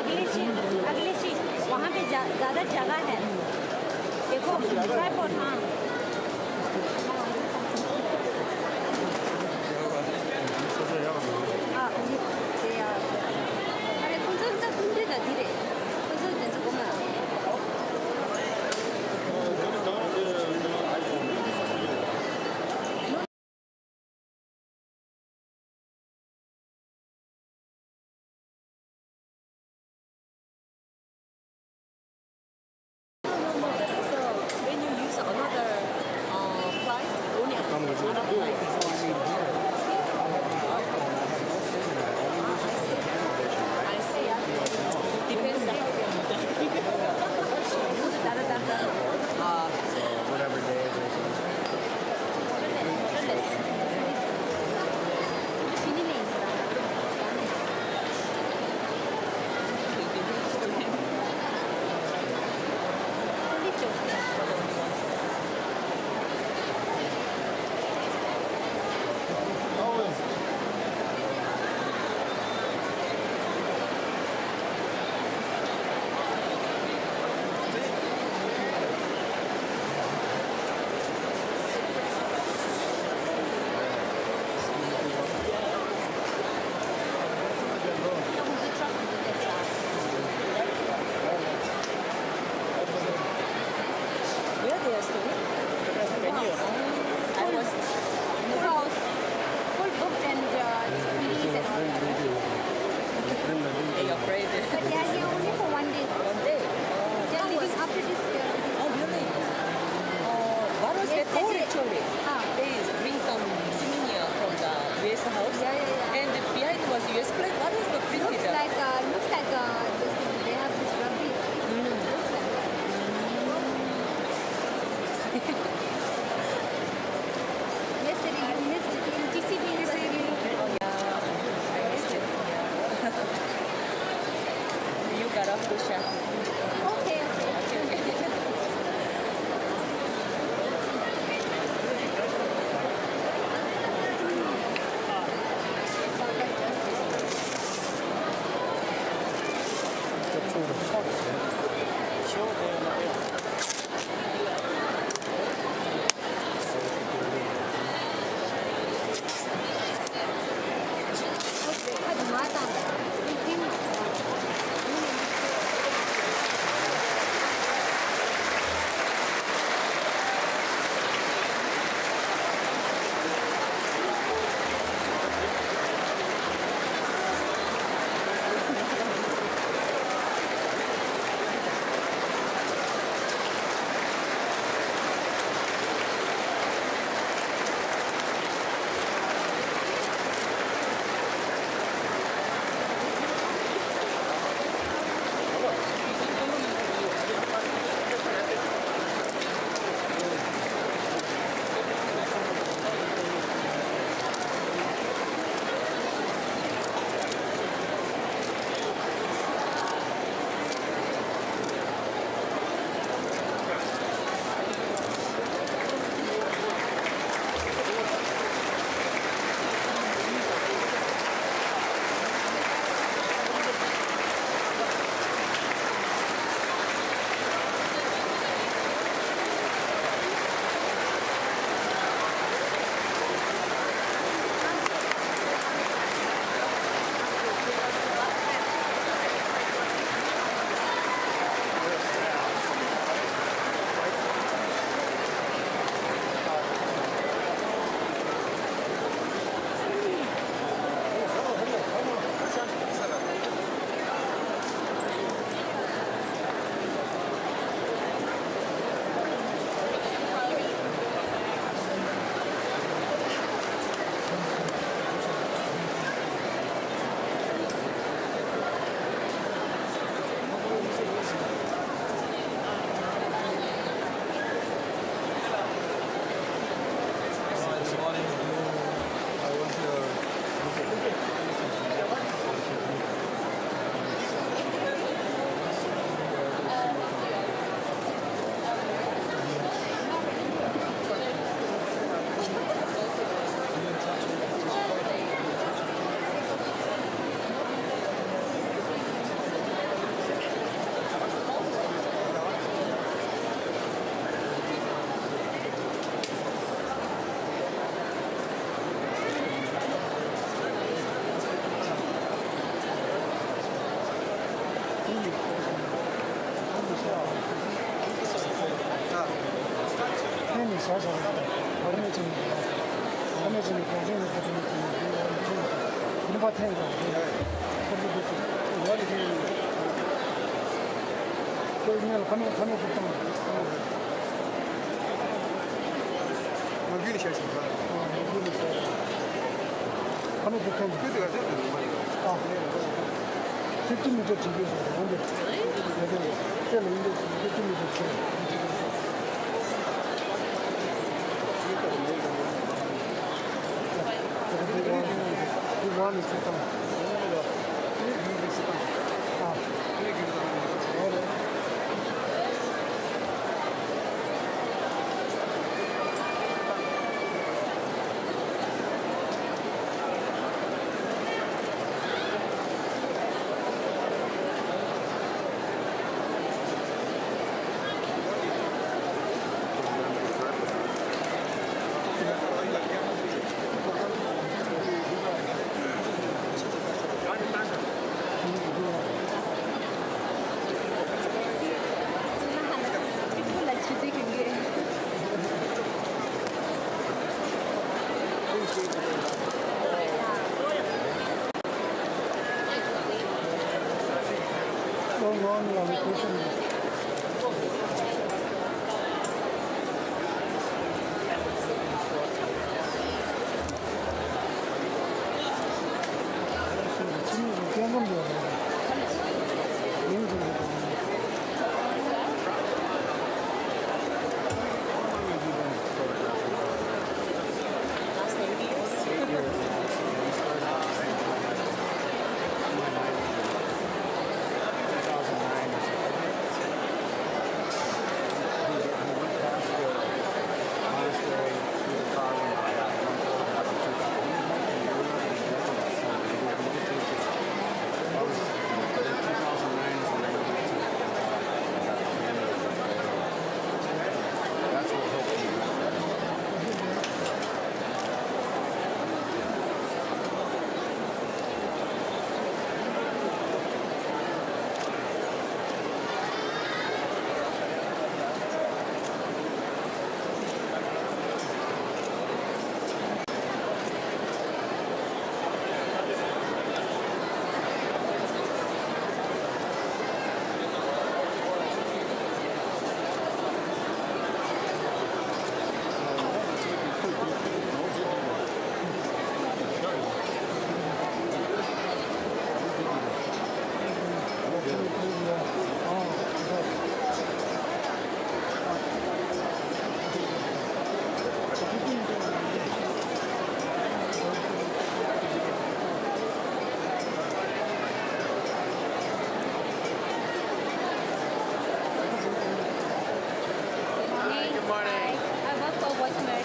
अगली सीट वहाँ पे ज़्यादा जगह है देखो ट्राइपॉड हाँ अरे 군대다 디래 군대 조금만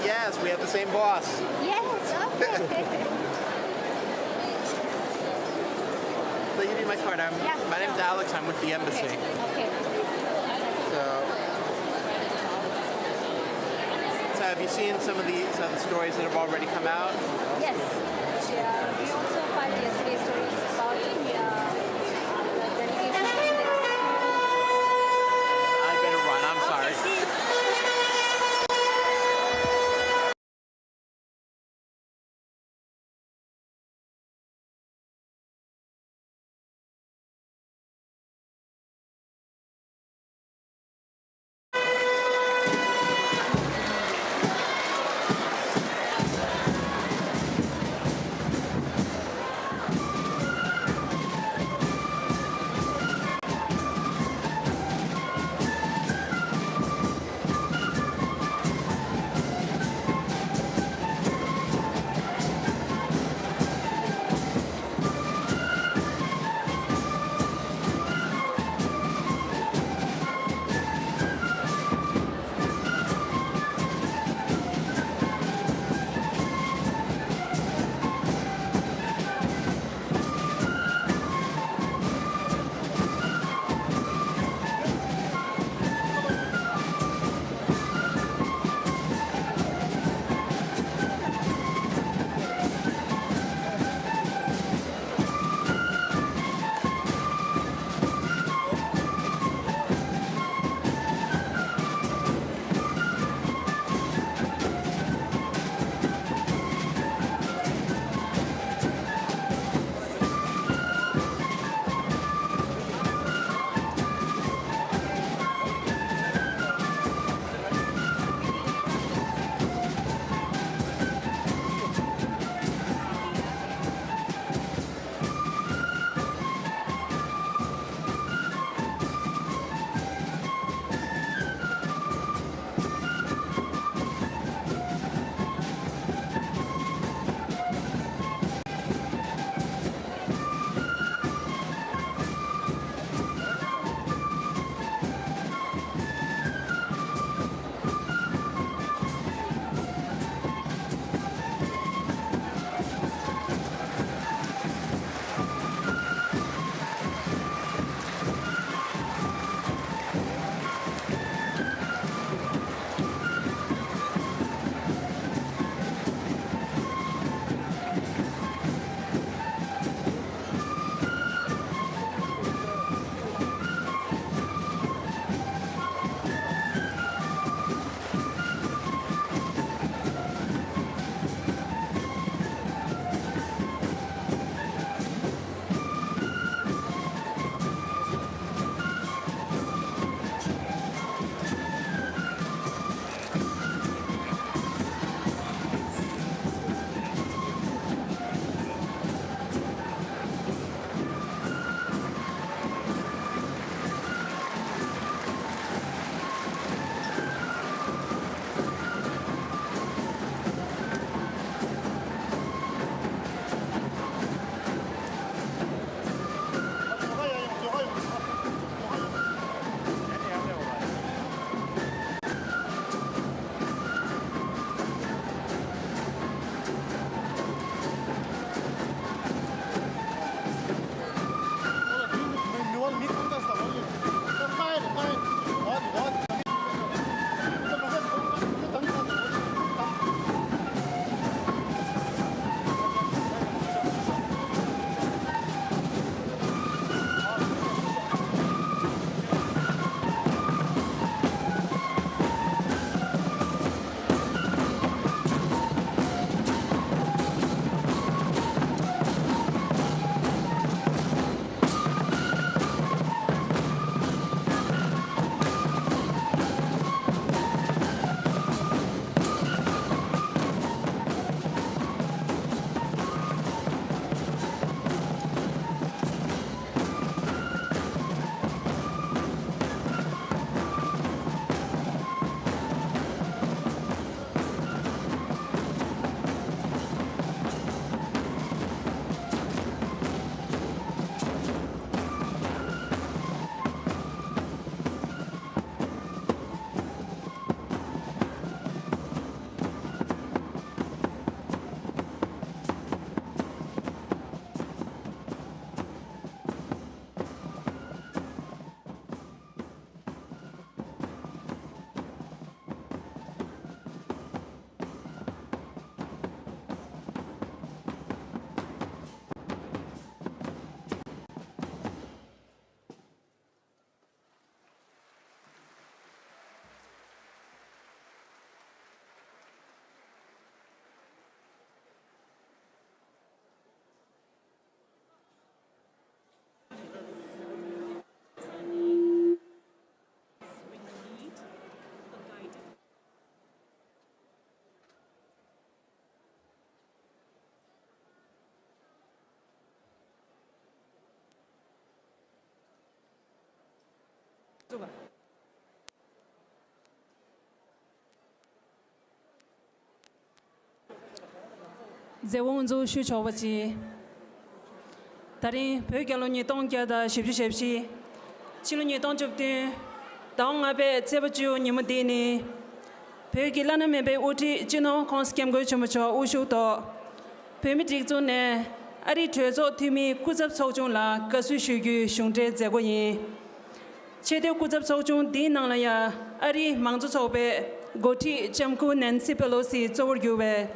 Yes, we have the same boss. Yes, okay. So you need my card. Yeah, My name's sure. Alex. I'm with the embassy. Okay. So have you seen some of the stories that have already come out? Yes. Yeah. We also filed yesterday stories about the delegation. I better run. I'm sorry. Tuba. Zewonzo Shuchowachi. Tari Pögaloni Tongyada Shipshi. Chiluni Tonjupti. Dong Abe Tsebachu Nimudini. Pögilana Mebe Uti Jino Conscam Gochumacho Ushuto. Permitting Zone. Ari Trezo Timi Kuzap Sojunla Kasu Shugu Shunte Zegoyin. Chede Kuzap Sojun Dinalaya Ari Mangzu Sobe Goti Jamku Nancy Pelosi Zorgube.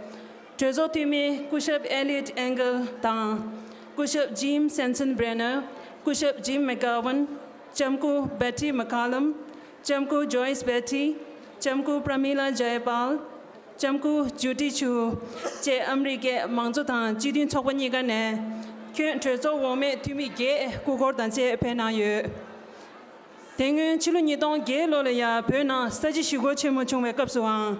Trezo Timi Kushab Elliot Engel Tang. Kushab Jim Sensenbrenner. Kushab Jim McGowan. Jamku Betty McCallum. Jamku Joyce Betty. Jamku Pramila Jayapal. Jamku Judy Chu, Che Amrike Mangzutan, Jidin Topanigane, Kent Trezo Wome to me gay, Kukor than Che Penayu. Tengu Chilunidon Gay Lolaya, Pena, Staji Shugo Chimochum Kapsuan.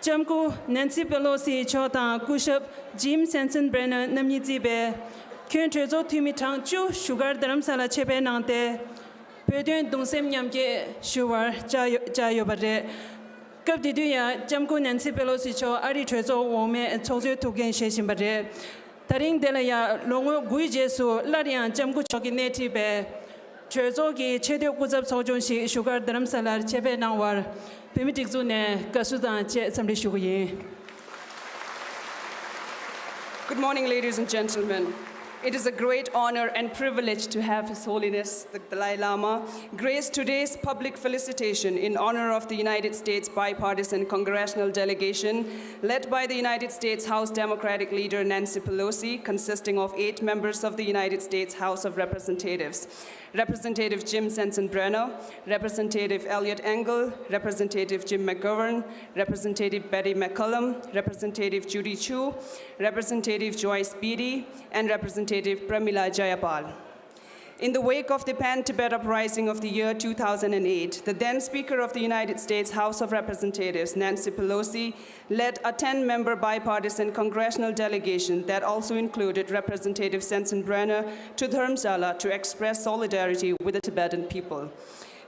Jamku, Nancy Pelosi, Chota, Kushab, Jim Sensenbrenner, Namnizibe, Kent Trezo Timitang Chu, Sugar Dharamsala Chepe Nante, Pedun Donsem Yamke, Sugar, Jayobade. Cup did you, Jamku Nancy Pelosi cho Ari Trezo Wome and Tozo Togen Shashin Bade. Taring Delaya, Longo Guijesu, Larian, Jamku Chokineti Be, Trezogi, Chedio Kuzab Sojonshi, Sugar Dharamsala, Chepe Nawar, Pimitic Zune, Kasudan, Che Samri Shuyi. Good morning, ladies and gentlemen. It is a great honor and privilege to have His Holiness, the Dalai Lama, grace today's public felicitation in honor of the United States bipartisan congressional delegation led by the United States House Democratic Leader Nancy Pelosi, consisting of 8 members of the United States House of Representatives. Representative Jim Sensenbrenner, Representative Elliot Engel, Representative Jim McGovern, Representative Betty McCollum, Representative Judy Chu, Representative Joyce Beatty, and Representative Pramila Jayapal. In the wake of the Pan-Tibet uprising of the year 2008, the then Speaker of the United States House of Representatives, Nancy Pelosi, led a 10-member bipartisan congressional delegation that also included Representative Sensenbrenner to Dharamsala to express solidarity with the Tibetan people.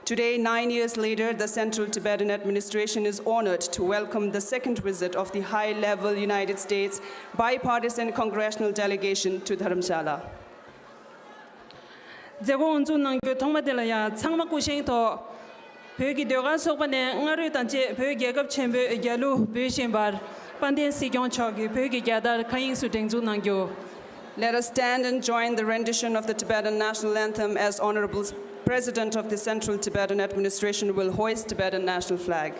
Today, 9 years later, the Central Tibetan Administration is honored to welcome the second visit of the high-level United States bipartisan congressional delegation to Dharamsala. Zegonzu Nangu Tomadelaya, Tsangma Kushinto, Pögi Doga Sopane, Ngaru Tanche, Pögi Gap Chamber, Yalu, Bishimbar, Pandin Sigon Chogi, Pögi Gather, Kayin Sutengzu Nangu. Let us stand and join the rendition of the Tibetan national anthem as Honorable President of the Central Tibetan Administration will hoist Tibetan national flag.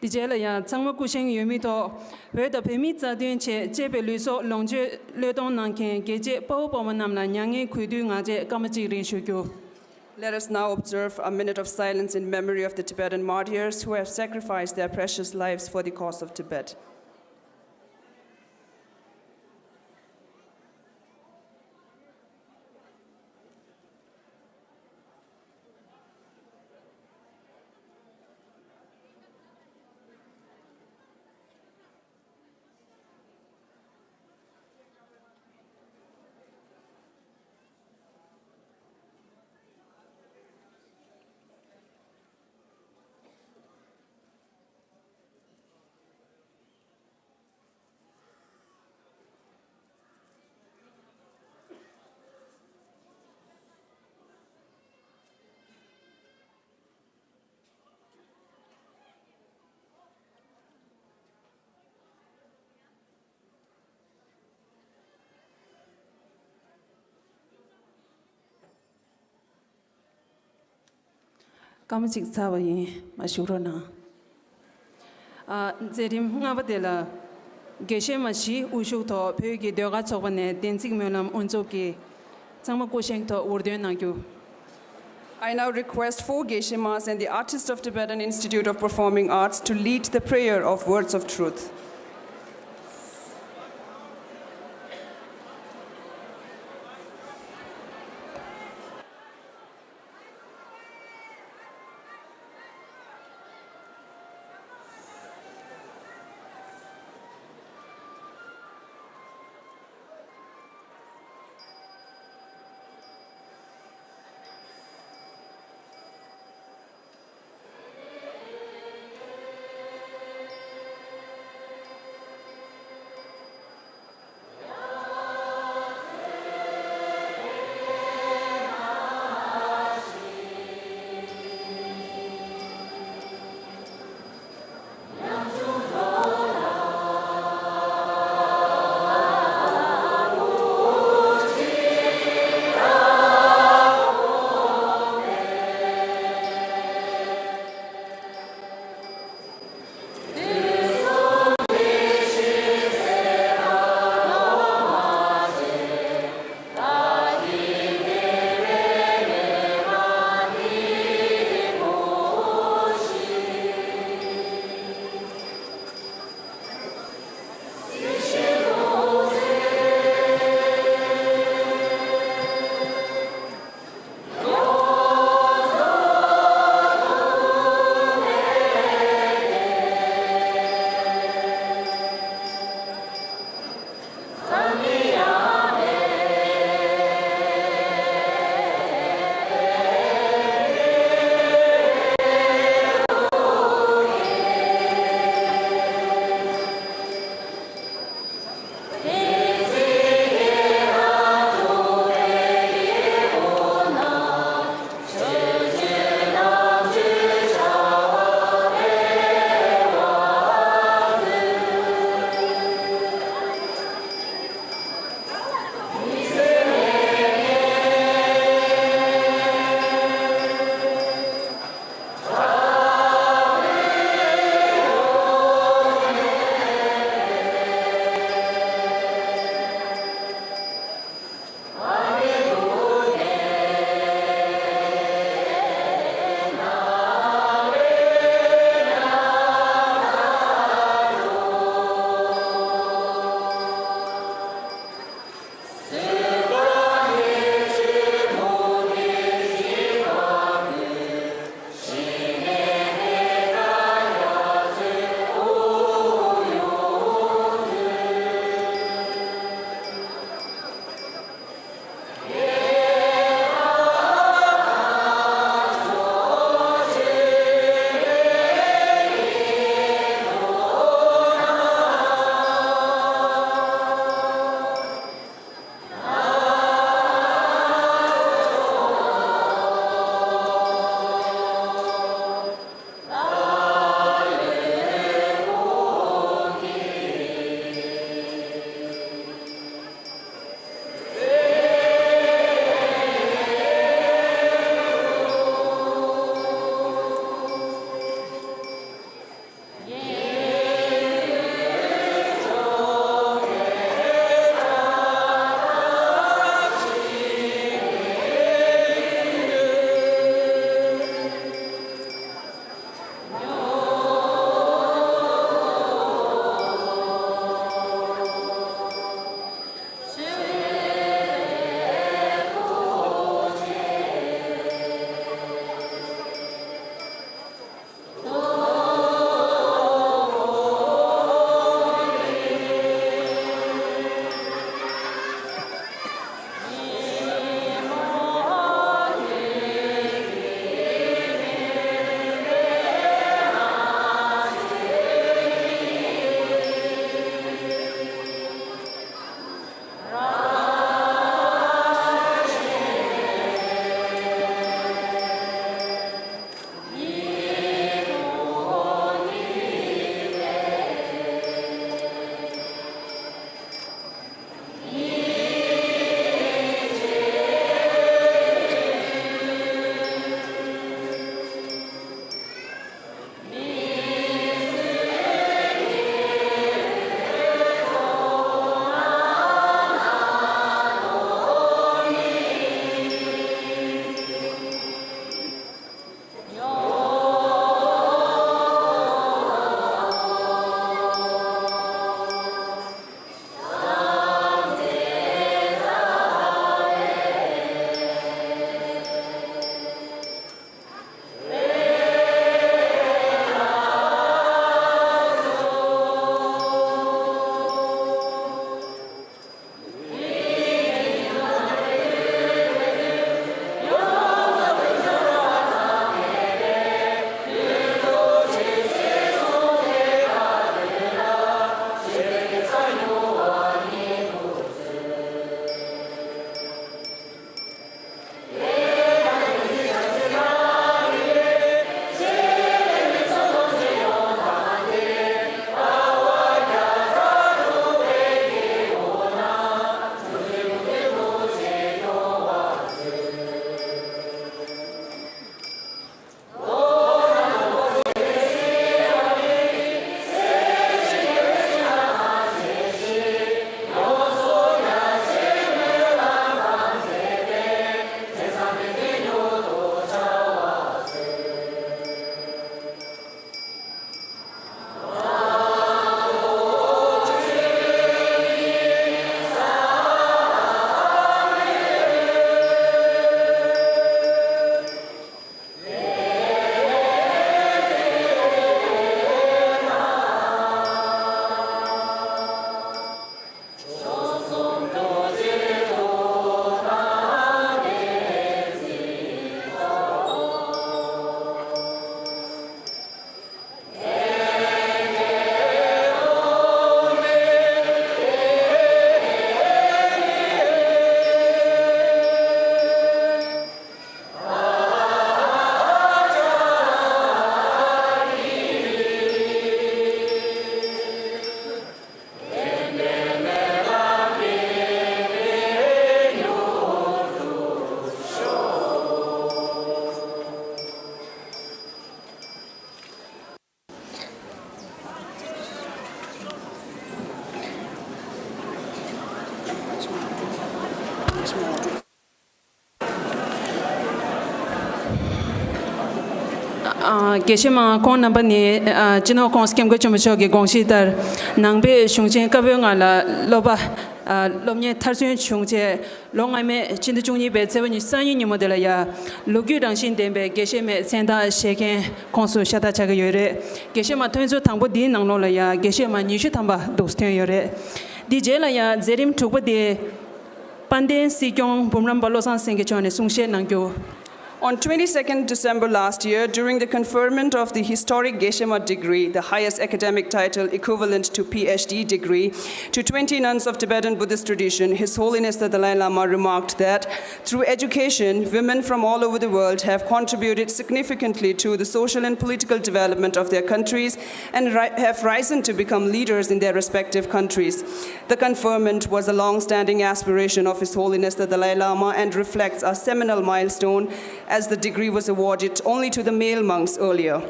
Di je la ya changma kusheng yumi to we da pemi za duen che je be lu so long je le dong nang ken ge je po po ma nam la nyang nge khu du nga je kam ji rin shu kyo. Let us now observe a minute of silence in memory of the Tibetan martyrs who have sacrificed their precious lives for the cause of Tibet. Kam chik sa wa yin ma shu ro na. Zerim nga ba de la ge she ma shi u shu to phe ge de ga chok ba ne den sik me lam un zo ki changma kusheng to ur de na kyo. I now request 4 Geshe-mas and the artists of Tibetan Institute of Performing Arts to lead the prayer of words of truth. Geshima Kon number ni Jino Kong Skim Gochumachogi Gongshitar Nangbe Shungchen Kabunga Loba Lomye Tarsun Chungche Long I me Chindujuni Bed 7 Sani Modelaya Lugu Dangshin Dembe Geshime Senda Shaken Konsu Shata Chagayore Geshima Tunzo Tambo Di Nanglolaya Geshima Nishu Tamba Dostin Yore DJ Laya Zerim Tukudi Pandin Sikyong Bumram Balosan Singechone Sungshe Nangyo. On 22nd December last year, during the conferment of the historic Geshe-Mat degree, the highest academic title equivalent to PhD degree, to 20 nuns of Tibetan Buddhist tradition, His Holiness the Dalai Lama remarked that through education, women from all over the world have contributed significantly to the social and political development of their countries and have risen to become leaders in their respective countries. The conferment was a long-standing aspiration of His Holiness the Dalai Lama and reflects a seminal milestone as the degree was awarded only to the male monks earlier.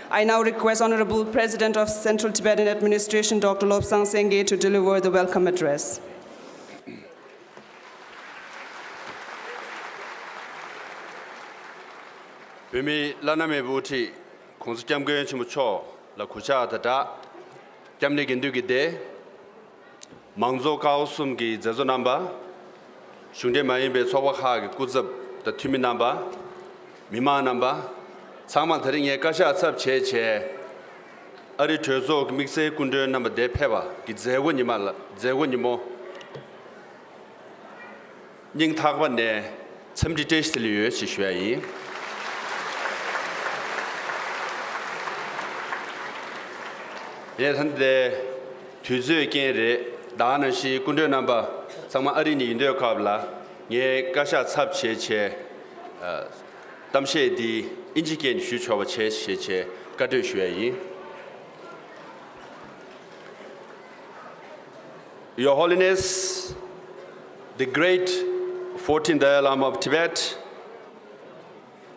I now request Honorable President of Central Tibetan Administration, Dr. Lobsang Sengye, to deliver the welcome address. Bimi laname buti konsjam gyen chumucho la khucha data jamne gindu gide mangzo kausum gi zezo namba shungde mai be sowa kha gi kuzab the tumi namba Mima number, Sama Taring Kasha Sub Che, Ari Trezo, Mixe Kundur number de Peva, Gizewunimala, Zewunimo Ning Tagwane, some details to you, Shishui. Yet the Tuzu again, Dana Shi Kundur number, Sama Arini in their Kabla, Ye Kasha Sub Che. Damshe di injiken shucho che che kadu shui. Your Holiness, the great 14th Dalai Lama of Tibet,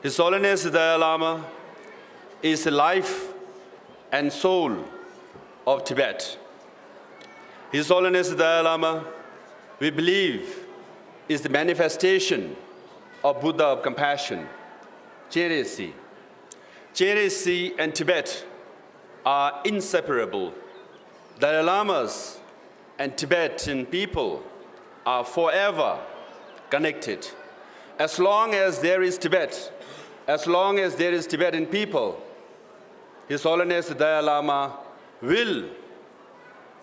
His Holiness the Dalai Lama is the life and soul of Tibet. His Holiness the Dalai Lama, we believe, is the manifestation of Buddha of compassion. JRC and Tibet are inseparable. Dalai Lamas and Tibetan people are forever connected. As long as there is Tibet, as long as there is Tibetan people, His Holiness the Dalai Lama will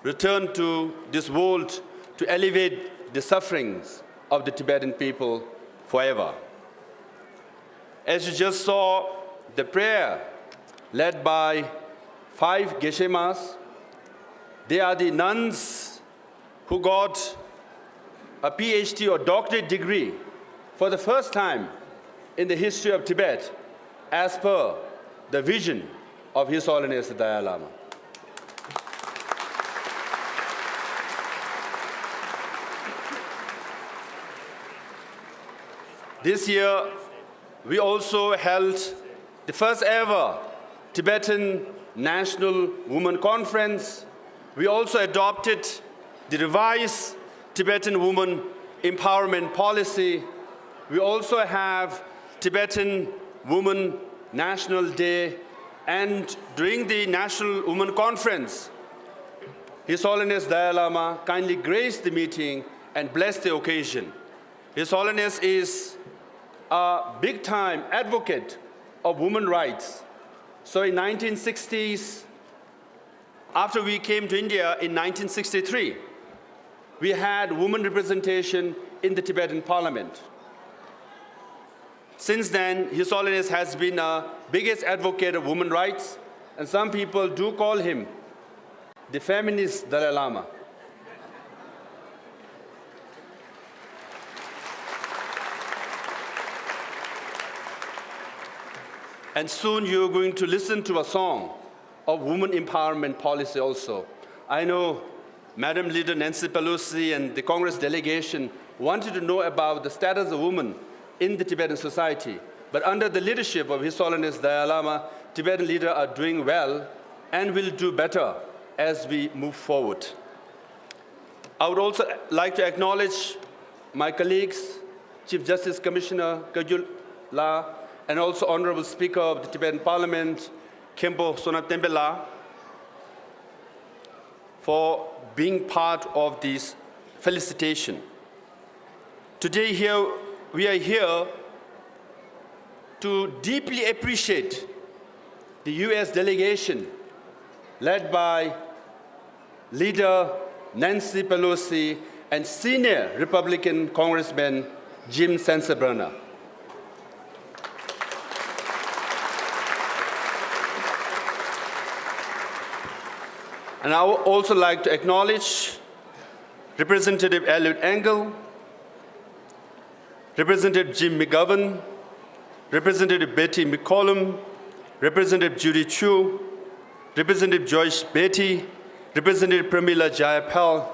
return to this world to alleviate the sufferings of the Tibetan people forever. As you just saw, the prayer led by 5 Geshe-Mas, they are the nuns who got a PhD or doctorate degree for the first time in the history of Tibet, as per the vision of His Holiness the Dalai Lama. This year, we also held the first ever Tibetan National Women Conference. We also adopted the revised Tibetan Women Empowerment Policy. We also have Tibetan Women National Day. And during the National Women Conference, His Holiness Dalai Lama kindly graced the meeting and blessed the occasion. His Holiness is a big-time advocate of women's rights. So in 1960s, after we came to India in 1963, we had women representation in the Tibetan parliament. Since then, His Holiness has been a biggest advocate of women's rights, and some people do call him the feminist Dalai Lama. And soon you're going to listen to a song of women empowerment policy also. I know Madam Leader Nancy Pelosi and the Congress delegation wanted to know about the status of women in the Tibetan society. But under the leadership of His Holiness Dalai Lama, Tibetan leaders are doing well and will do better as we move forward. I would also like to acknowledge my colleagues, Chief Justice Commissioner Kajul La and also Honorable Speaker of the Tibetan Parliament, Khenpo Sonatembela, for being part of this felicitation. Today we are here to deeply appreciate the US delegation led by Leader Nancy Pelosi and senior Republican Congressman Jim Sensenbrenner. And I would also like to acknowledge Representative Elliot Engel, Representative Jim McGovern, Representative Betty McCollum, Representative Judy Chu, Representative Joyce Beatty, Representative Pramila Jayapal,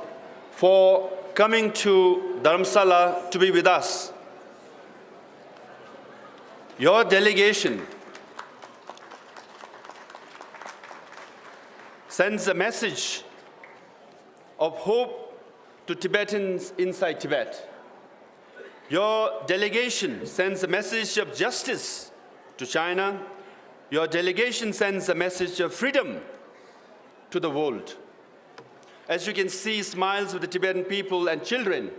for coming to Dharamsala to be with us. Your delegation sends a message of hope to Tibetans inside Tibet. Your delegation sends a message of justice to China. Your delegation sends a message of freedom to the world. As you can see, smiles of the Tibetan people and children,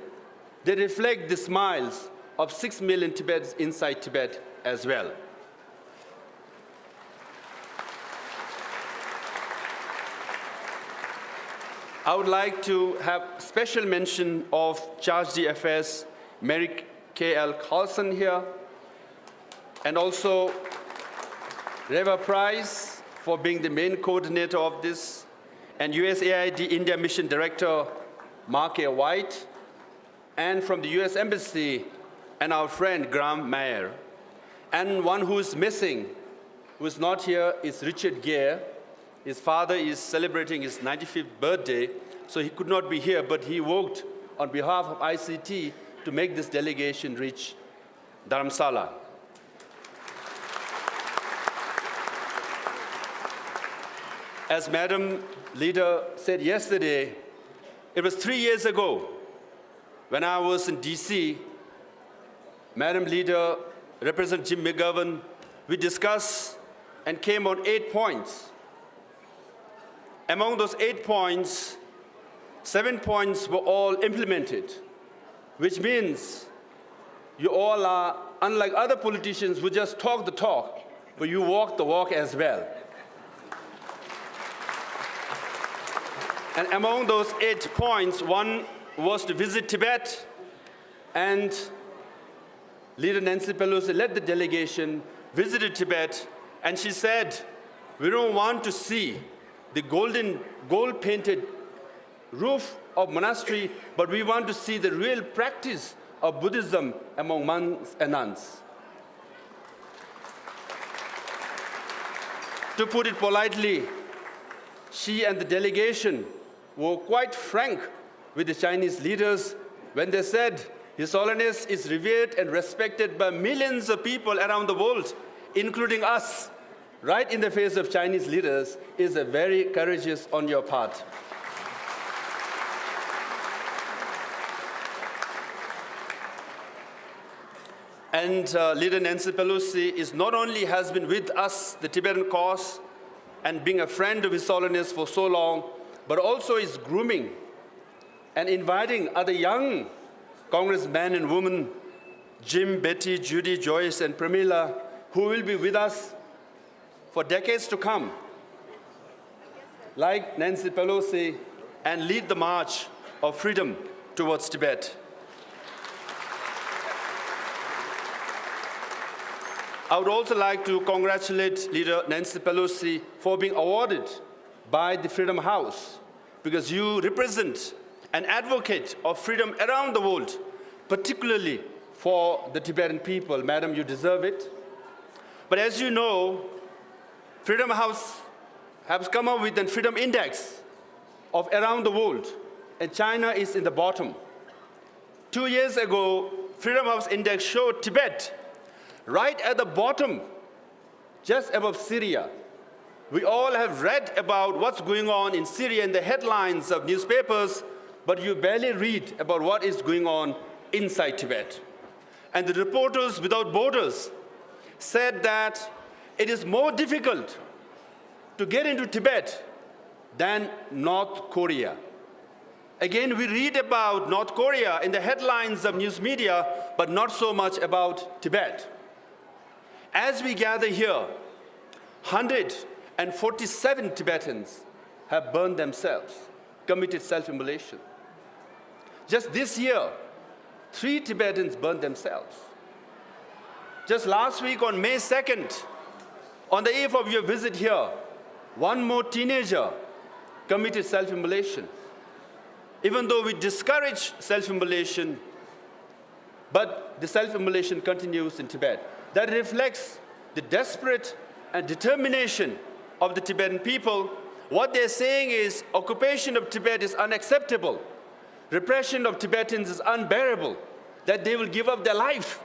they reflect the smiles of 6 million Tibetans inside Tibet as well. I would like to have special mention of Charge d'Affaires Mary K.L. Carlson here, and also Reva Price for being the main coordinator of this, and USAID India Mission Director Mark A. White, and from the US Embassy, and our friend Graham Mayer. And one who is missing, who is not here, is Richard Gere. His father is celebrating his 95th birthday, so he could not be here, but he worked on behalf of ICT to make this delegation reach Dharamsala. As Madam Leader said yesterday, it was 3 years ago when I was in DC. Madam Leader, Representative Jim McGovern, we discussed and came on 8 points. Among those 8 points, 7 points were all implemented, which means you all are, unlike other politicians who just talk the talk, but you walk the walk as well. And among those 8 points, one was to visit Tibet, and Leader Nancy Pelosi led the delegation, visited Tibet, and she said, we don't want to see the gold-painted roof of monastery, but we want to see the real practice of Buddhism among monks and nuns. To put it politely, she and the delegation were quite frank with the Chinese leaders when they said, His Holiness is revered and respected by millions of people around the world, including us. Right in the face of Chinese leaders is a very courageous on your part. And Leader Nancy Pelosi is not only has been with us, the Tibetan cause, and being a friend of His Holiness for so long, but also is grooming and inviting other young congressmen and women, Jim, Betty, Judy, Joyce, and Pramila, who will be with us for decades to come, like Nancy Pelosi, and lead the march of freedom towards Tibet. I would also like to congratulate Leader Nancy Pelosi for being awarded by the Freedom House, because you represent an advocate of freedom around the world, particularly for the Tibetan people. Madam, you deserve it. But as you know, Freedom House has come up with a freedom index of around the world, and China is in the bottom. 2 years ago, Freedom House index showed Tibet right at the bottom, just above Syria. We all have read about what's going on in Syria in the headlines of newspapers, but you barely read about what is going on inside Tibet. And the Reporters Without Borders said that it is more difficult to get into Tibet than North Korea. Again, we read about North Korea in the headlines of news media, but not so much about Tibet. As we gather here, 147 Tibetans have burned themselves, committed self-immolation. Just this year, 3 Tibetans burned themselves. Just last week on May 2nd, on the eve of your visit here, 1 more teenager committed self-immolation. Even though we discourage self-immolation, but the self-immolation continues in Tibet. That reflects the desperate and determination of the Tibetan people. What they're saying is occupation of Tibet is unacceptable. Repression of Tibetans is unbearable, that they will give up their life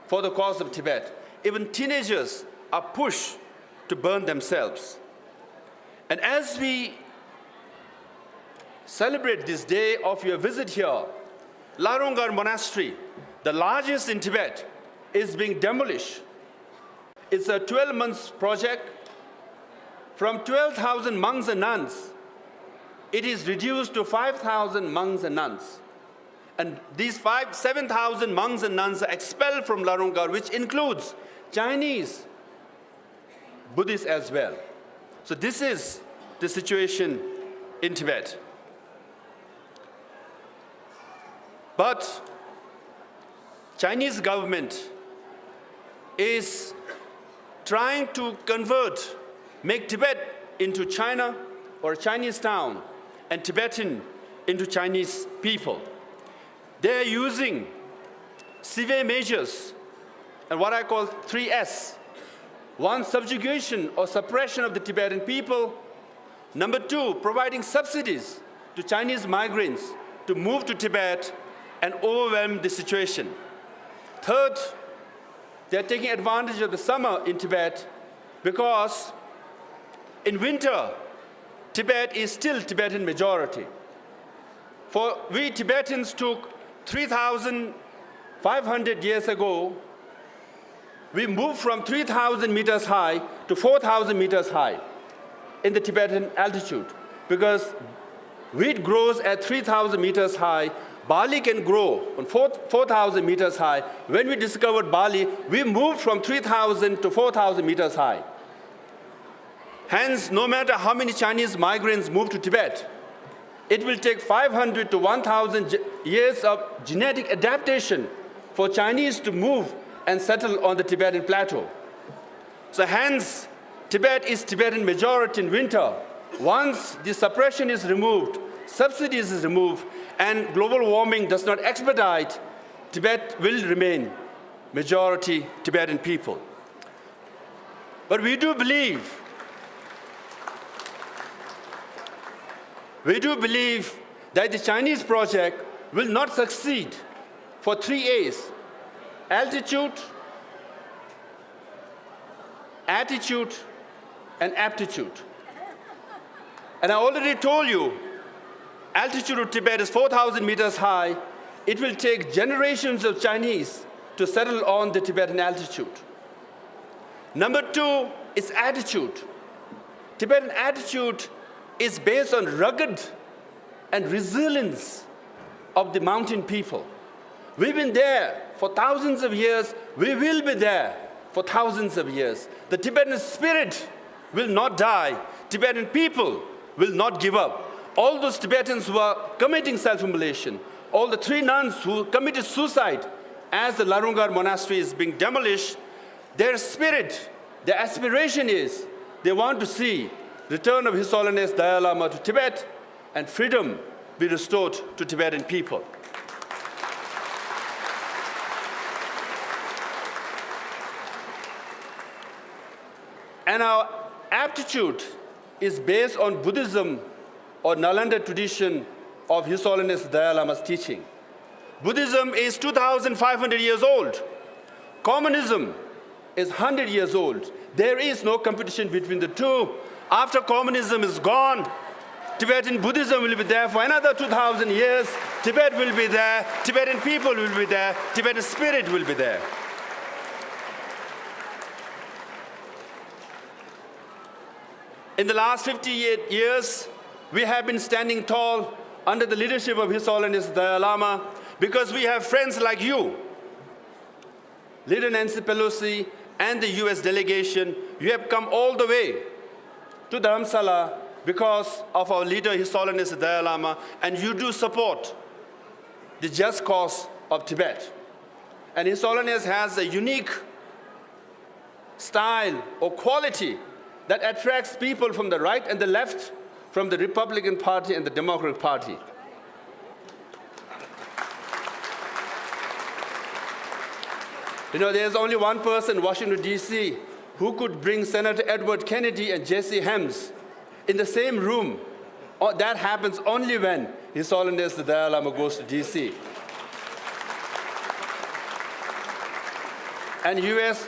for the cause of Tibet. Even teenagers are pushed to burn themselves. And as we celebrate this day of your visit here, Larungar Monastery, the largest in Tibet, is being demolished. It's a 12-month project. From 12,000 monks and nuns, it is reduced to 5,000 monks and nuns. And these 7,000 monks and nuns are expelled from Larungar, which includes Chinese Buddhists as well. So this is the situation in Tibet. But Chinese government is trying to make Tibet into China or a Chinese town and Tibetan into Chinese people. They are using severe measures and what I call 3S. 1, subjugation or suppression of the Tibetan people. Number 2, providing subsidies to Chinese migrants to move to Tibet and overwhelm the situation. Third, they're taking advantage of the summer in Tibet because in winter, Tibet is still Tibetan majority. For we Tibetans took 3,500 years ago, we moved from 3,000 meters high to 4,000 meters high in the Tibetan altitude because wheat grows at 3,000 meters high. Barley can grow on 4,000 meters high. When we discovered barley, we moved from 3,000 to 4,000 meters high. Hence, no matter how many Chinese migrants move to Tibet, it will take 500 to 1,000 years of genetic adaptation for Chinese to move and settle on the Tibetan plateau. So hence, Tibet is Tibetan majority in winter. Once the suppression is removed, subsidies is removed, and global warming does not expedite, Tibet will remain majority Tibetan people. But we do believe that the Chinese project will not succeed for 3 A's: altitude, attitude, and aptitude. And I already told you, altitude of Tibet is 4,000 meters high. It will take generations of Chinese to settle on the Tibetan altitude. Number 2 is attitude. Tibetan attitude is based on rugged and resilience of the mountain people. We've been there for thousands of years. We will be there for thousands of years. The Tibetan spirit will not die. Tibetan people will not give up. All those Tibetans who are committing self-immolation, all the 3 nuns who committed suicide as the Larungar monastery is being demolished, their spirit, their aspiration is they want to see return of His Holiness Dalai Lama to Tibet and freedom be restored to Tibetan people. And our aptitude is based on Buddhism or Nalanda tradition of His Holiness Dalai Lama's teaching. Buddhism is 2,500 years old. Communism is 100 years old. There is no competition between the two. After communism is gone, Tibetan Buddhism will be there for another 2,000 years. Tibet will be there. Tibetan people will be there. Tibetan spirit will be there. In the last 58 years, we have been standing tall under the leadership of His Holiness the Dalai Lama because we have friends like you, Leader Nancy Pelosi and the US delegation. You have come all the way to Dharamsala because of our leader, His Holiness the Dalai Lama, and you do support the just cause of Tibet. And His Holiness has a unique style or quality that attracts people from the right and the left, from the Republican Party and the Democratic Party. You know, there's only one person in Washington, D.C. who could bring Senator Edward Kennedy and Jesse Helms in the same room. That happens only when His Holiness the Dalai Lama goes to D.C. And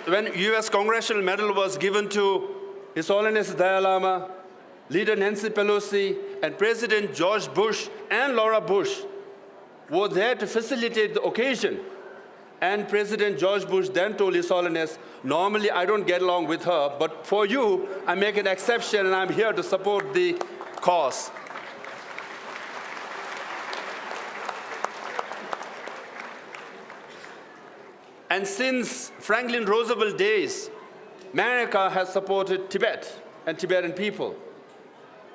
when US Congressional Medal was given to His Holiness the Dalai Lama, Leader Nancy Pelosi and President George Bush and Laura Bush were there to facilitate the occasion. And President George Bush then told His Holiness, normally I don't get along with her, but for you, I make an exception and I'm here to support the cause. And since Franklin Roosevelt days, America has supported Tibet and Tibetan people.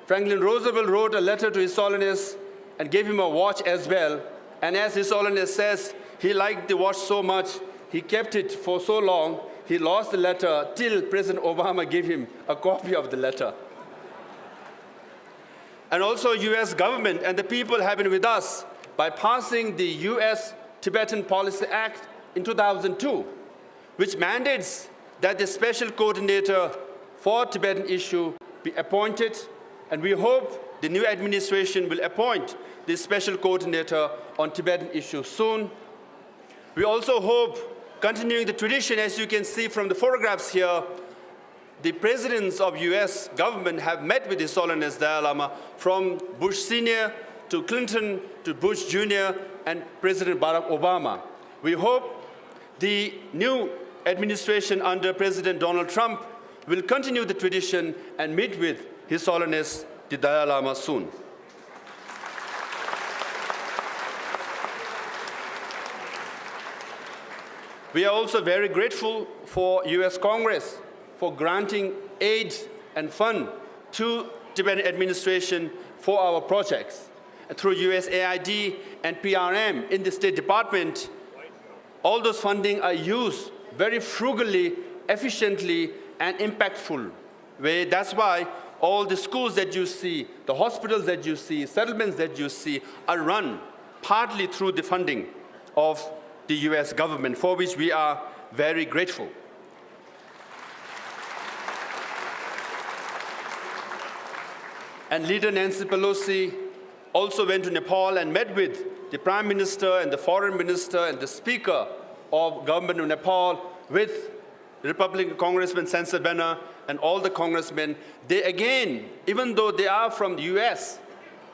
Franklin Roosevelt wrote a letter to His Holiness and gave him a watch as well. And as His Holiness says, he liked the watch so much, he kept it for so long, he lost the letter till President Obama gave him a copy of the letter. And also US government and the people have been with us by passing the US Tibetan Policy Act in 2002, which mandates that the special coordinator for Tibetan issue be appointed, and we hope the new administration will appoint the special coordinator on Tibetan issues soon. We also hope, continuing the tradition, as you can see from the photographs here, the presidents of US government have met with His Holiness Dalai Lama, from Bush Sr. to Clinton to Bush Jr. and President Barack Obama. We hope the new administration under President Donald Trump will continue the tradition and meet with His Holiness the Dalai Lama soon. We are also very grateful for US Congress for granting aid and fund to Tibetan administration for our projects. Through USAID and PRM in the State Department, all those funding are used very frugally, efficiently, and impactful way. That's why all the schools that you see, the hospitals that you see, settlements that you see are run partly through the funding of the US government, for which we are very grateful. And Leader Nancy Pelosi also went to Nepal and met with the Prime Minister and the Foreign Minister and the Speaker of Government of Nepal, with Republican Congressman Sansa Benner and all the congressmen. They again, even though they are from the US,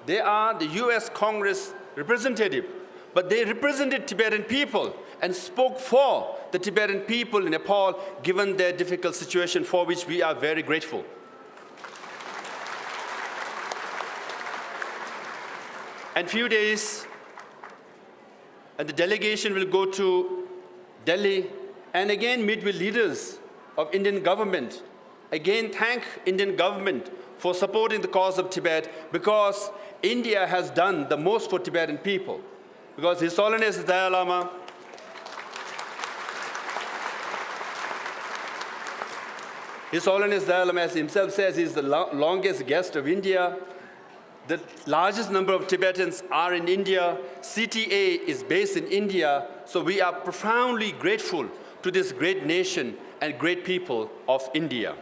they are the US Congress representative, but they represented Tibetan people and spoke for the Tibetan people in Nepal, given their difficult situation, for which we are very grateful. In a few days, and the delegation will go to Delhi and again meet with leaders of Indian government. Again, thank Indian government for supporting the cause of Tibet, because India has done the most for Tibetan people. Because His Holiness the Dalai Lama as himself says, is the longest guest of India. The largest number of Tibetans are in India. CTA is based in India. So we are profoundly grateful to this great nation and great people of India.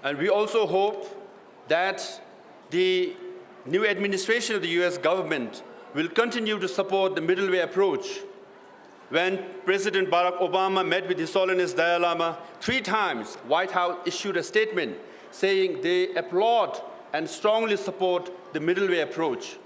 And we also hope that the new administration of the US government will continue to support the middle way approach. When President Barack Obama met with His Holiness Dalai Lama 3 times, White House issued a statement saying they applaud and strongly support the middle way approach.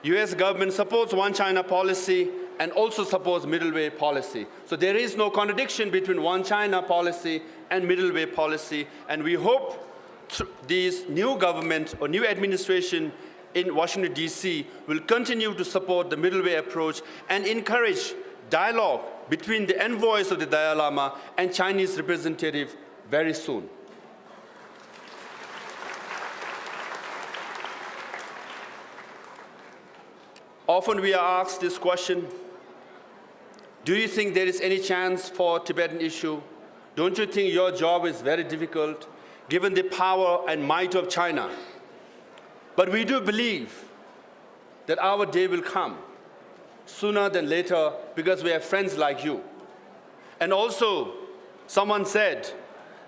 US government supports One China policy and also supports middle way policy. So there is no contradiction between one China policy and middle way policy, and we hope this new government or new administration in Washington, D.C. will continue to support the middle way approach and encourage dialogue between the envoys of the Dalai Lama and Chinese representative very soon. Often we are asked this question, do you think there is any chance for Tibetan issue? Don't you think your job is very difficult, given the power and might of China? But we do believe that our day will come sooner than later because we have friends like you. And also, someone said,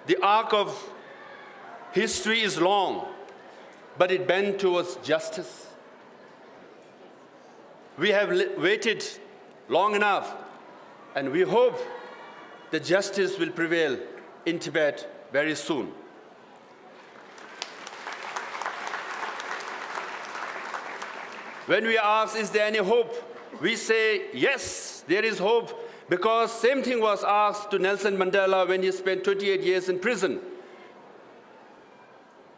the arc of history is long, but it bends towards justice. We have waited long enough, and we hope that justice will prevail in Tibet very soon. When we are asked, is there any hope? We say, yes, there is hope, because same thing was asked to Nelson Mandela when he spent 28 years in prison.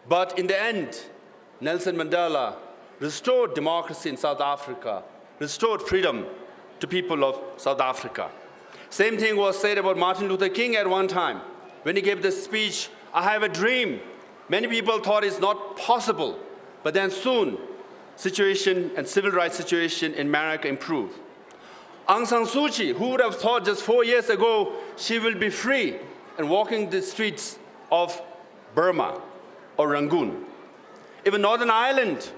But in the end, Nelson Mandela restored democracy in South Africa, restored freedom to people of South Africa. Same thing was said about Martin Luther King at one time. When he gave the speech, I have a dream. Many people thought it's not possible, but then soon, situation and civil rights situation in America improved. Aung San Suu Kyi, who would have thought just 4 years ago she will be free and walking the streets of Burma or Rangoon. Even Northern Ireland,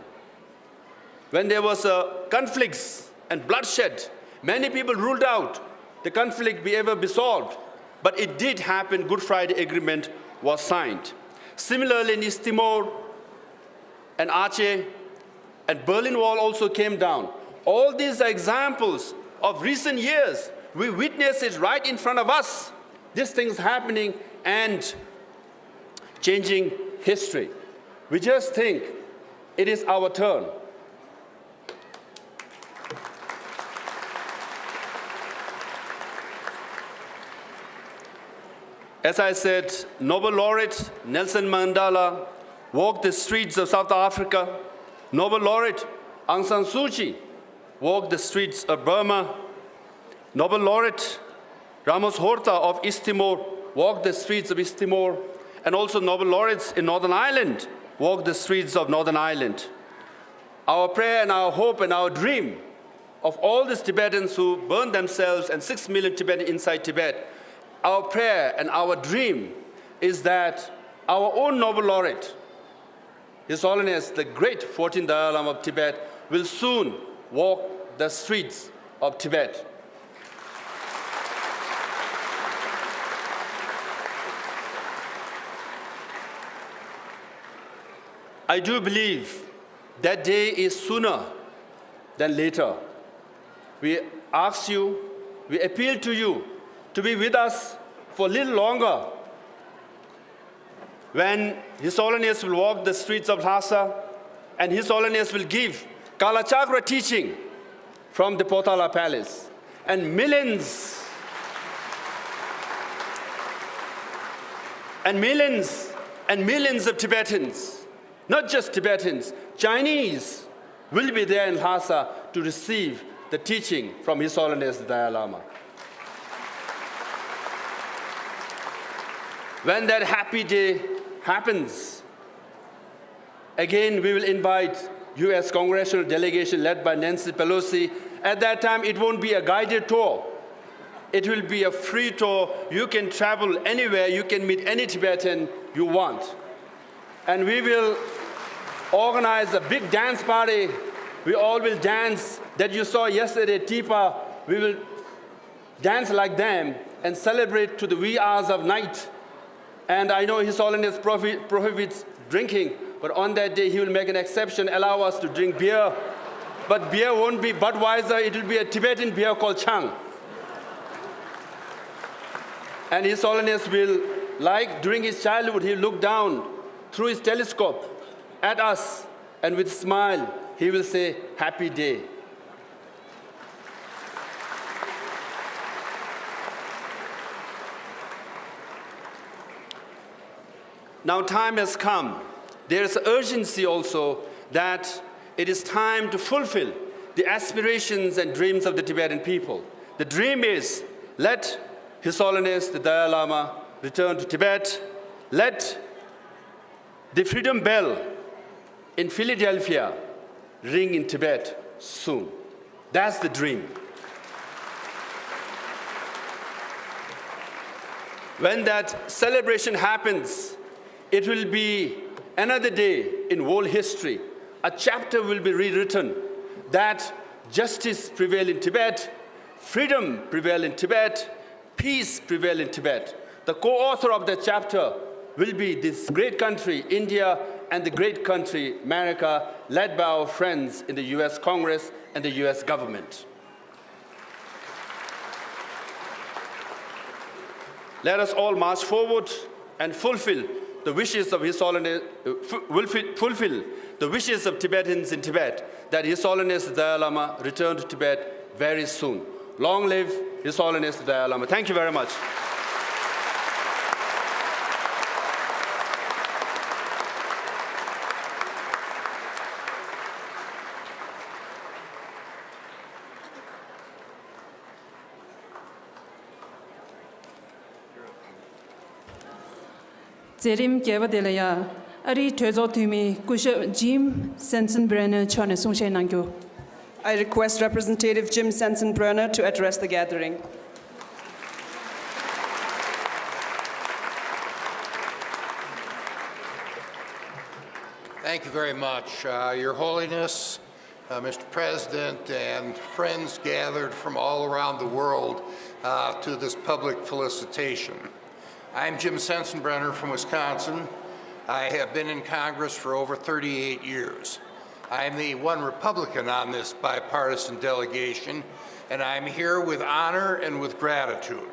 when there was conflicts and bloodshed, many people ruled out the conflict be ever be solved, but it did happen. Good Friday Agreement was signed. Similarly, in East Timor and Aceh, and Berlin Wall also came down. All these are examples of recent years. We witness it right in front of us. These things happening and changing history. We just think it is our turn. As I said, Nobel laureate Nelson Mandela walked the streets of South Africa. Nobel laureate Aung San Suu Kyi walked the streets of Burma. Nobel laureate Ramos Horta of East Timor walked the streets of East Timor. And also Nobel laureates in Northern Ireland walked the streets of Northern Ireland. Our prayer and our hope and our dream of all these Tibetans who burned themselves and 6 million Tibetans inside Tibet, our prayer and our dream is that our own Nobel laureate, His Holiness, the great 14th Dalai Lama of Tibet, will soon walk the streets of Tibet. I do believe that day is sooner than later. We ask you, we appeal to you to be with us for a little longer when His Holiness will walk the streets of Lhasa and His Holiness will give Kalachakra teaching from the Potala Palace. And millions of Tibetans, not just Tibetans, Chinese, will be there in Lhasa to receive the teaching from His Holiness the Dalai Lama. When that happy day happens, again we will invite U.S. Congressional delegation led by Nancy Pelosi. At that time, it won't be a guided tour. It will be a free tour. You can travel anywhere. You can meet any Tibetan you want. And we will organize a big dance party. We all will dance that you saw yesterday, Tipa. We will dance like them and celebrate to the wee hours of night. And I know His Holiness prohibits drinking, but on that day he will make an exception, allow us to drink beer. But beer won't be Budweiser, it will be a Tibetan beer called Chang. And His Holiness will, like during his childhood, he'll look down through his telescope at us, and with a smile, he will say, happy day. Now time has come. There is urgency also that it is time to fulfill the aspirations and dreams of the Tibetan people. The dream is, let His Holiness the Dalai Lama return to Tibet. Let the freedom bell in Philadelphia ring in Tibet soon. That's the dream. When that celebration happens, it will be another day in world history. A chapter will be rewritten that justice prevail in Tibet, freedom prevail in Tibet, peace prevail in Tibet. The co-author of that chapter will be this great country, India, and the great country, America, led by our friends in the US Congress and the US government. Let us all march forward and fulfill the wishes of His Holiness, fulfill the wishes of Tibetans in Tibet, that His Holiness the Dalai Lama return to Tibet very soon. Long live His Holiness the Dalai Lama. Thank you very much. Zerim Kevadelaya, Ari Tezotumi, Kusha Jim Sensenbrenner, Chana Sungshe Nangyo. I request Representative Jim Sensenbrenner to address the gathering. Thank you very much, Your Holiness, Mr. President, and friends gathered from all around the world to this public felicitation. I'm Jim Sensenbrenner from Wisconsin. I have been in Congress for over 38 years. I'm the one Republican on this bipartisan delegation, and I'm here with honor and with gratitude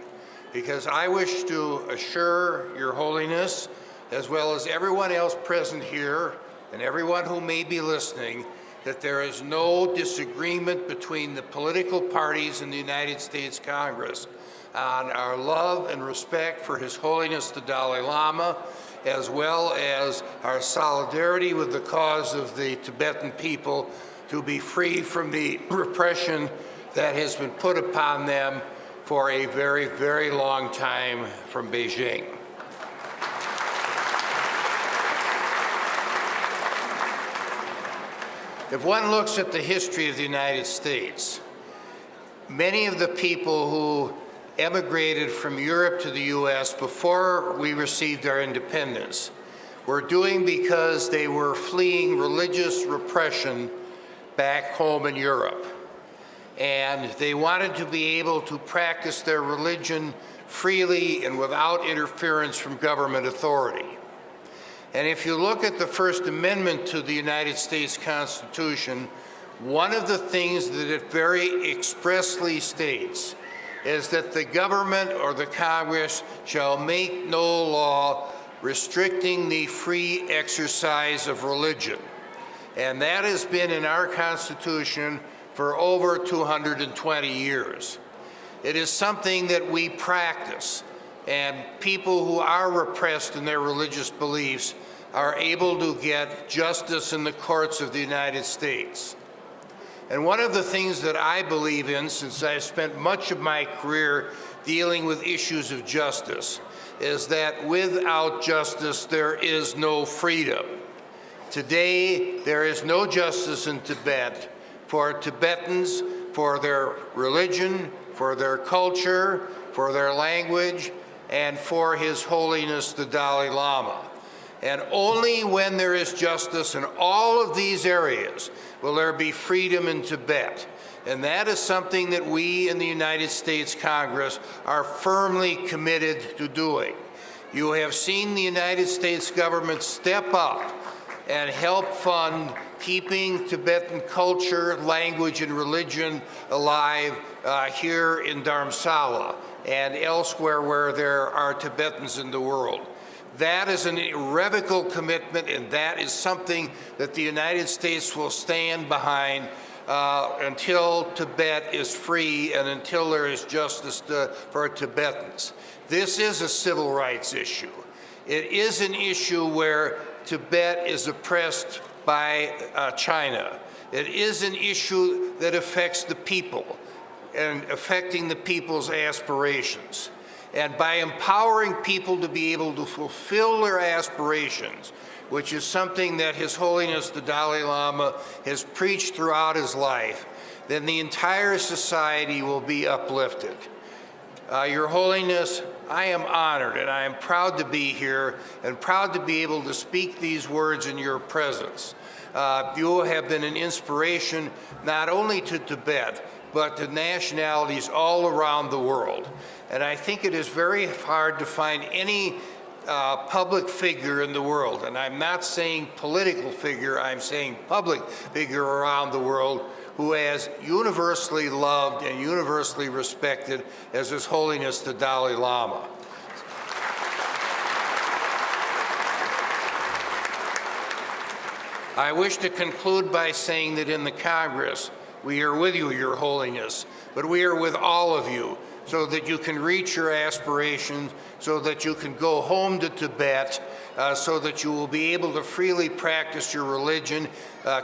because I wish to assure Your Holiness, as well as everyone else present here and everyone who may be listening, that there is no disagreement between the political parties in the United States Congress on our love and respect for His Holiness the Dalai Lama, as well as our solidarity with the cause of the Tibetan people to be free from the repression that has been put upon them for a very, very long time from Beijing. If one looks at the history of the United States, many of the people who emigrated from Europe to the US before we received our independence were doing because they were fleeing religious repression back home in Europe. And they wanted to be able to practice their religion freely and without interference from government authority. And if you look at the First Amendment to the United States Constitution, one of the things that it very expressly states is that the government or the Congress shall make no law restricting the free exercise of religion. And that has been in our Constitution for over 220 years. It is something that we practice, and people who are repressed in their religious beliefs are able to get justice in the courts of the United States. And one of the things that I believe in, since I've spent much of my career dealing with issues of justice, is that without justice, there is no freedom. Today, there is no justice in Tibet for Tibetans, for their religion, for their culture, for their language, and for His Holiness the Dalai Lama. And only when there is justice in all of these areas will there be freedom in Tibet. And that is something that we in the United States Congress are firmly committed to doing. You have seen the United States government step up and help fund keeping Tibetan culture, language, and religion alive here in Dharamsala and elsewhere where there are Tibetans in the world. That is an irrevocable commitment, and that is something that the United States will stand behind until Tibet is free and until there is justice for Tibetans. This is a civil rights issue. It is an issue where Tibet is oppressed by China. It is an issue that affects the people and affecting the people's aspirations. And by empowering people to be able to fulfill their aspirations, which is something that His Holiness the Dalai Lama has preached throughout his life, then the entire society will be uplifted. Your Holiness, I am honored and I am proud to be here and proud to be able to speak these words in your presence. You have been an inspiration not only to Tibet, but to nationalities all around the world. And I think it is very hard to find any public figure in the world, and I'm not saying political figure, I'm saying public figure around the world, who is universally loved and universally respected as His Holiness the Dalai Lama. I wish to conclude by saying that in the Congress, we are with you, Your Holiness, but we are with all of you so that you can reach your aspirations, so that you can go home to Tibet, so that you will be able to freely practice your religion,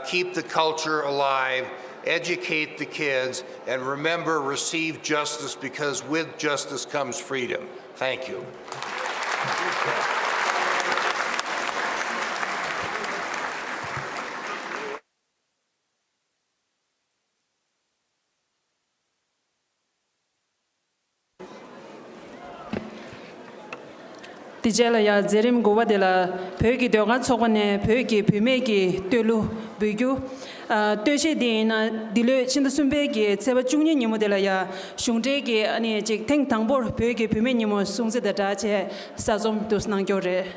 keep the culture alive, educate the kids, and remember, receive justice, because with justice comes freedom. Thank you. Dijelaya Zerim Govadela, Pögi Dogan Sogane, Pögi Pumegi, Tulu, Bugu, Döshi Dina, Dilo Chindusumbegi, Seva Junior Nimudelaya, Shungdegi, and Jik Teng Tangbor, Pögi Pumenimo, Sungse the Dache, Sazom Dusnangore.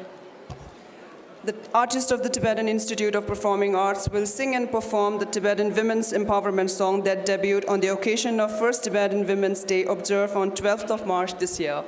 The artist of the Tibetan Institute of Performing Arts will sing and perform the Tibetan Women's Empowerment song that debuted on the occasion of First Tibetan Women's Day, observed on 12th of March this year.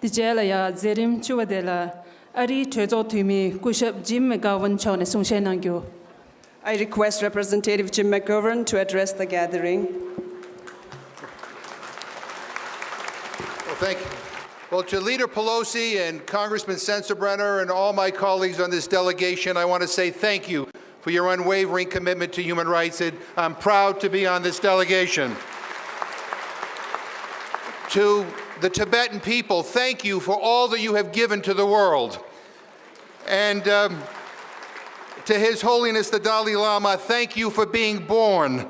Dijela ya zerim chuwadela ari trezo tumi kushab Jim McGovern chone sungshe nangyo. I request Representative Jim McGovern to address the gathering. Well, thank you. Well, to Leader Pelosi and Congressman Sensenbrenner and all my colleagues on this delegation, I want to say thank you for your unwavering commitment to human rights. I'm proud to be on this delegation. To the Tibetan people, thank you for all that you have given to the world. And to His Holiness the Dalai Lama, thank you for being born.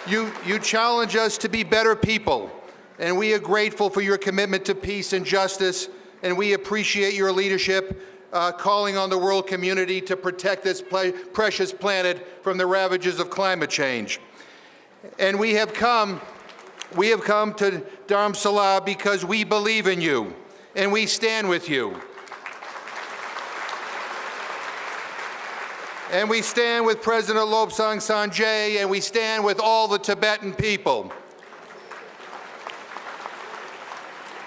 You challenge us to be better people, and we are grateful for your commitment to peace and justice, and we appreciate your leadership calling on the world community to protect this precious planet from the ravages of climate change. And we have come to Dharamsala because we believe in you, and we stand with you. And we stand with President Lobsang Sanjay, and we stand with all the Tibetan people.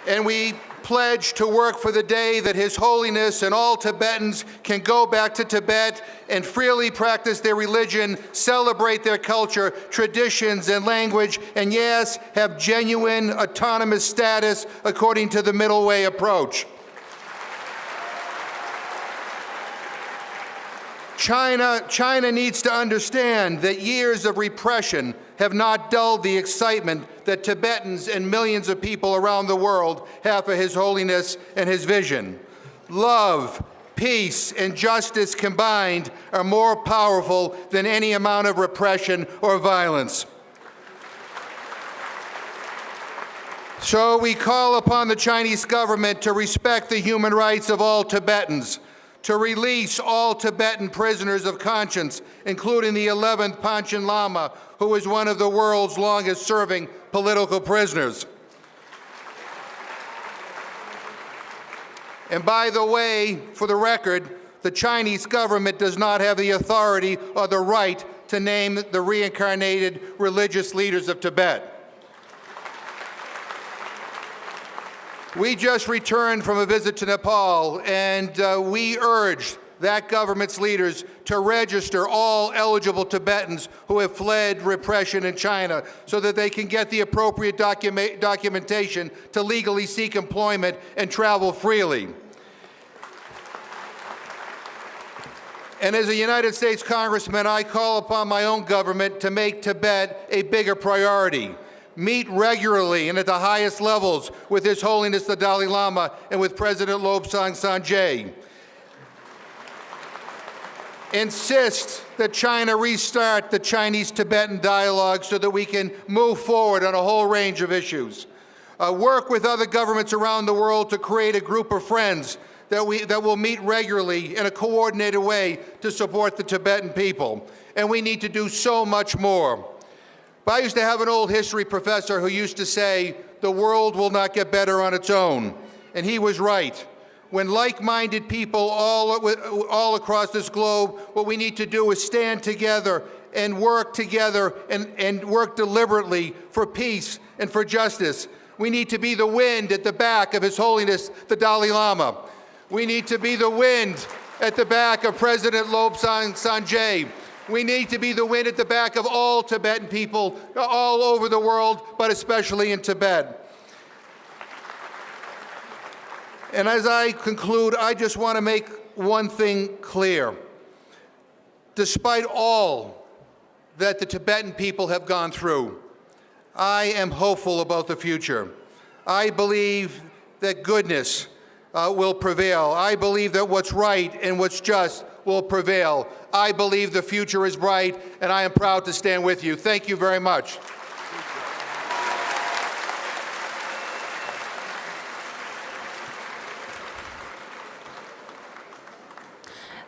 And we pledge to work for the day that His Holiness and all Tibetans can go back to Tibet and freely practice their religion, celebrate their culture, traditions, and language, and yes, have genuine autonomous status according to the Middle Way approach. China needs to understand that years of repression have not dulled the excitement that Tibetans and millions of people around the world have for His Holiness and His vision. Love, peace, and justice combined are more powerful than any amount of repression or violence. So we call upon the Chinese government to respect the human rights of all Tibetans, to release all Tibetan prisoners of conscience, including the 11th Panchen Lama, who is one of the world's longest-serving political prisoners. And by the way, for the record, the Chinese government does not have the authority or the right to name the reincarnated religious leaders of Tibet. We just returned from a visit to Nepal, and we urged that government's leaders to register all eligible Tibetans who have fled repression in China so that they can get the appropriate documentation to legally seek employment and travel freely. And as a United States Congressman, I call upon my own government to make Tibet a bigger priority. Meet regularly and at the highest levels with His Holiness the Dalai Lama and with President Lobsang Sanjay. Insist that China restart the Chinese-Tibetan dialogue so that we can move forward on a whole range of issues. Work with other governments around the world to create a group of friends that will meet regularly in a coordinated way to support the Tibetan people. And we need to do so much more. But I used to have an old history professor who used to say, the world will not get better on its own. And he was right. When like-minded people all across this globe, what we need to do is stand together and work deliberately for peace and for justice. We need to be the wind at the back of His Holiness the Dalai Lama. We need to be the wind at the back of President Lobsang Sanjay. We need to be the wind at the back of all Tibetan people all over the world, but especially in Tibet. And as I conclude, I just want to make one thing clear. Despite all that the Tibetan people have gone through, I am hopeful about the future. I believe that goodness will prevail. I believe that what's right and what's just will prevail. I believe the future is bright, and I am proud to stand with you. Thank you very much.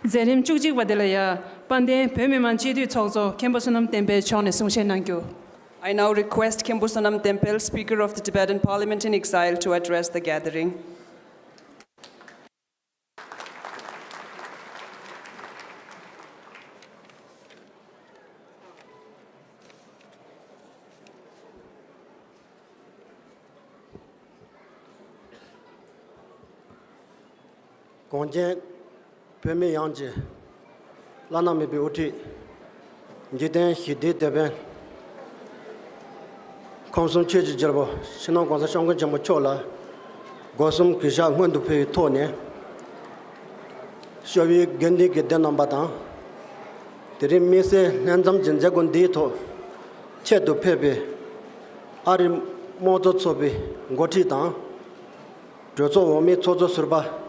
Zerim Chukji Wadelaya, Pande Pemiman Chidu Tozo, Kembosanam Tempe, Chone Sungshenangyo. I now request Kembosanam Tempel, Speaker of the Tibetan Parliament in Exile, to address the gathering. Gonjen Peme Yanje Lana Mebi Uti Jiden Hide Deben Consum Church Jerbo, Sino Gonza Shonga Jamochola, Gosum Kisha Wendu Pe Tone, Shovi Gendi Gedenambatan, Tiri Mise Nandam Jinjagon Dito, Chedu Pepe, Ari Moto Sobi, Gotitan, Jozo Omi Tozo Surba.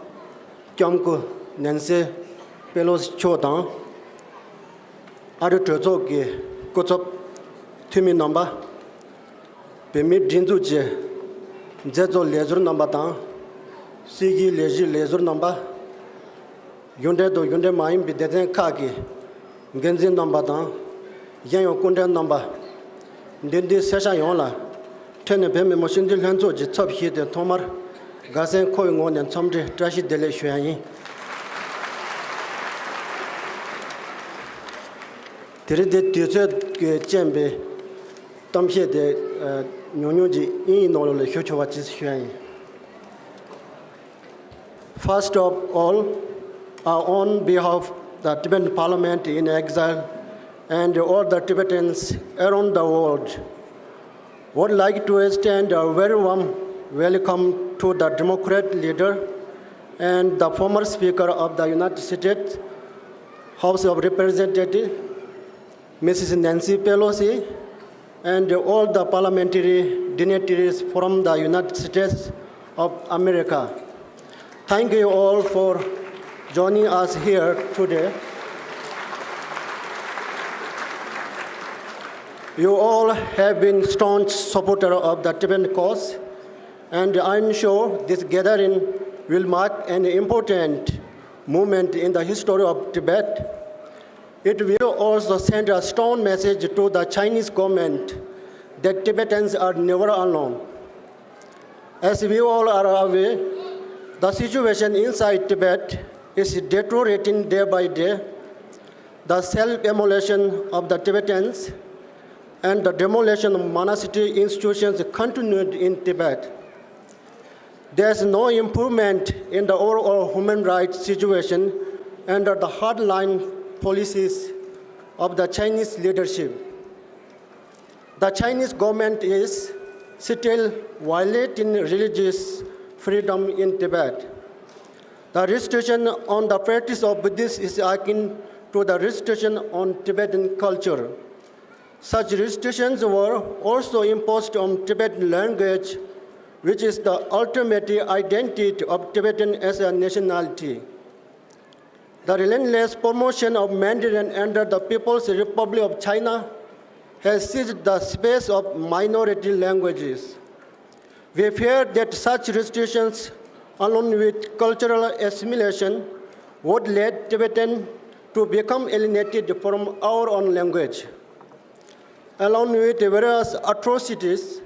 Kyamko Nancy Pelosi Chodan Adu Tozoki Kotop Tumi number Pemit Jinduje Zezo Leisure number down Sigi Leisure number Yunde do Yunde Maim Bideden Kagi Genzi number down Yan Kunde number Dindi Sesha Yola Ten Pemi Mosindi Lanzo Jitop Hit the Tomar Gazen going on and some trashy delay. Tiride Tizet Chambe, Tomshe de Nunuji in all the Huchowachis Shuang. First of all, on behalf of the Tibetan Parliament in exile and all the Tibetans around the world, would like to extend a very warm welcome to the Democratic Leader and the former Speaker of the United States House of Representatives, Mrs. Nancy Pelosi, and all the parliamentary dignitaries from the United States of America. Thank you all for joining us here today. You all have been staunch supporters of the Tibetan cause, and I'm sure this gathering will mark an important moment in the history of Tibet. It will also send a strong message to the Chinese government that Tibetans are never alone. As we all are aware, the situation inside Tibet is deteriorating day by day. The self-immolation of the Tibetans and the demolition of monastery institutions continued in Tibet. There is no improvement in the overall human rights situation under the hardline policies of the Chinese leadership. The Chinese government is still violating religious freedom in Tibet. The restriction on the practice of Buddhism is akin to the restriction on Tibetan culture. Such restrictions were also imposed on Tibetan language, which is the ultimate identity of Tibetan as a nationality. The relentless promotion of Mandarin under the People's Republic of China has seized the space of minority languages. We fear that such restrictions, along with cultural assimilation, would lead Tibetan to become alienated from our own language. Along with various atrocities,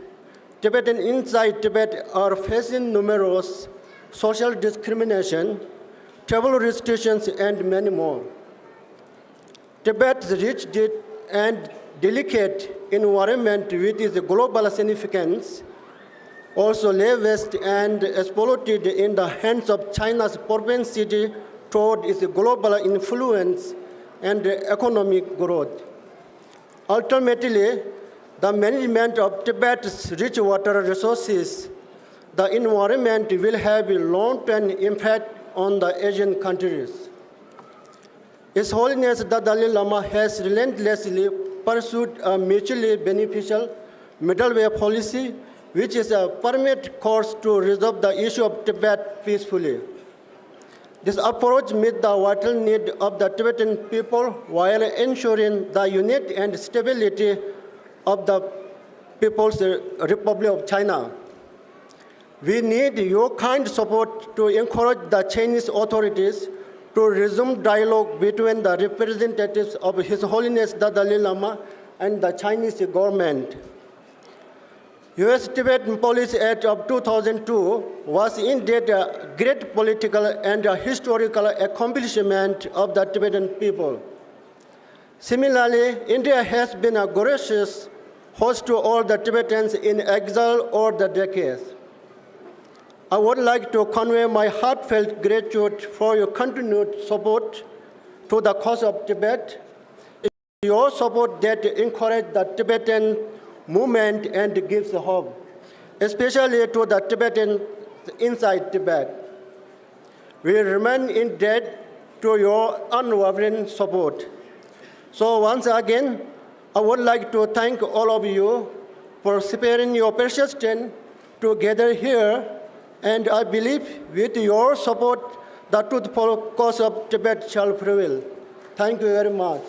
Tibetans inside Tibet are facing numerous social discrimination, travel restrictions, and many more. Tibet's rich and delicate environment with its global significance also lay waste and exploited in the hands of China's propensity toward its global influence and economic growth. Ultimately, the management of Tibet's rich water resources, the environment will have a long-term impact on the Asian countries. His Holiness the Dalai Lama has relentlessly pursued a mutually beneficial middle way policy, which is a permanent course to resolve the issue of Tibet peacefully. This approach meets the vital need of the Tibetan people while ensuring the unity and stability of the People's Republic of China. We need your kind support to encourage the Chinese authorities to resume dialogue between the representatives of His Holiness the Dalai Lama and the Chinese government. U.S.-Tibetan Policy Act of 2002 was indeed a great political and a historical accomplishment of the Tibetan people. Similarly, India has been a gracious host to all the Tibetans in exile over the decades. I would like to convey my heartfelt gratitude for your continued support to the cause of Tibet, your support that encourages the Tibetan movement and gives hope, especially to the Tibetans inside Tibet. We remain in debt to your unwavering support. So once again, I would like to thank all of you for sparing your precious time to gather here, and I believe with your support, the truthful cause of Tibet shall prevail. Thank you very much.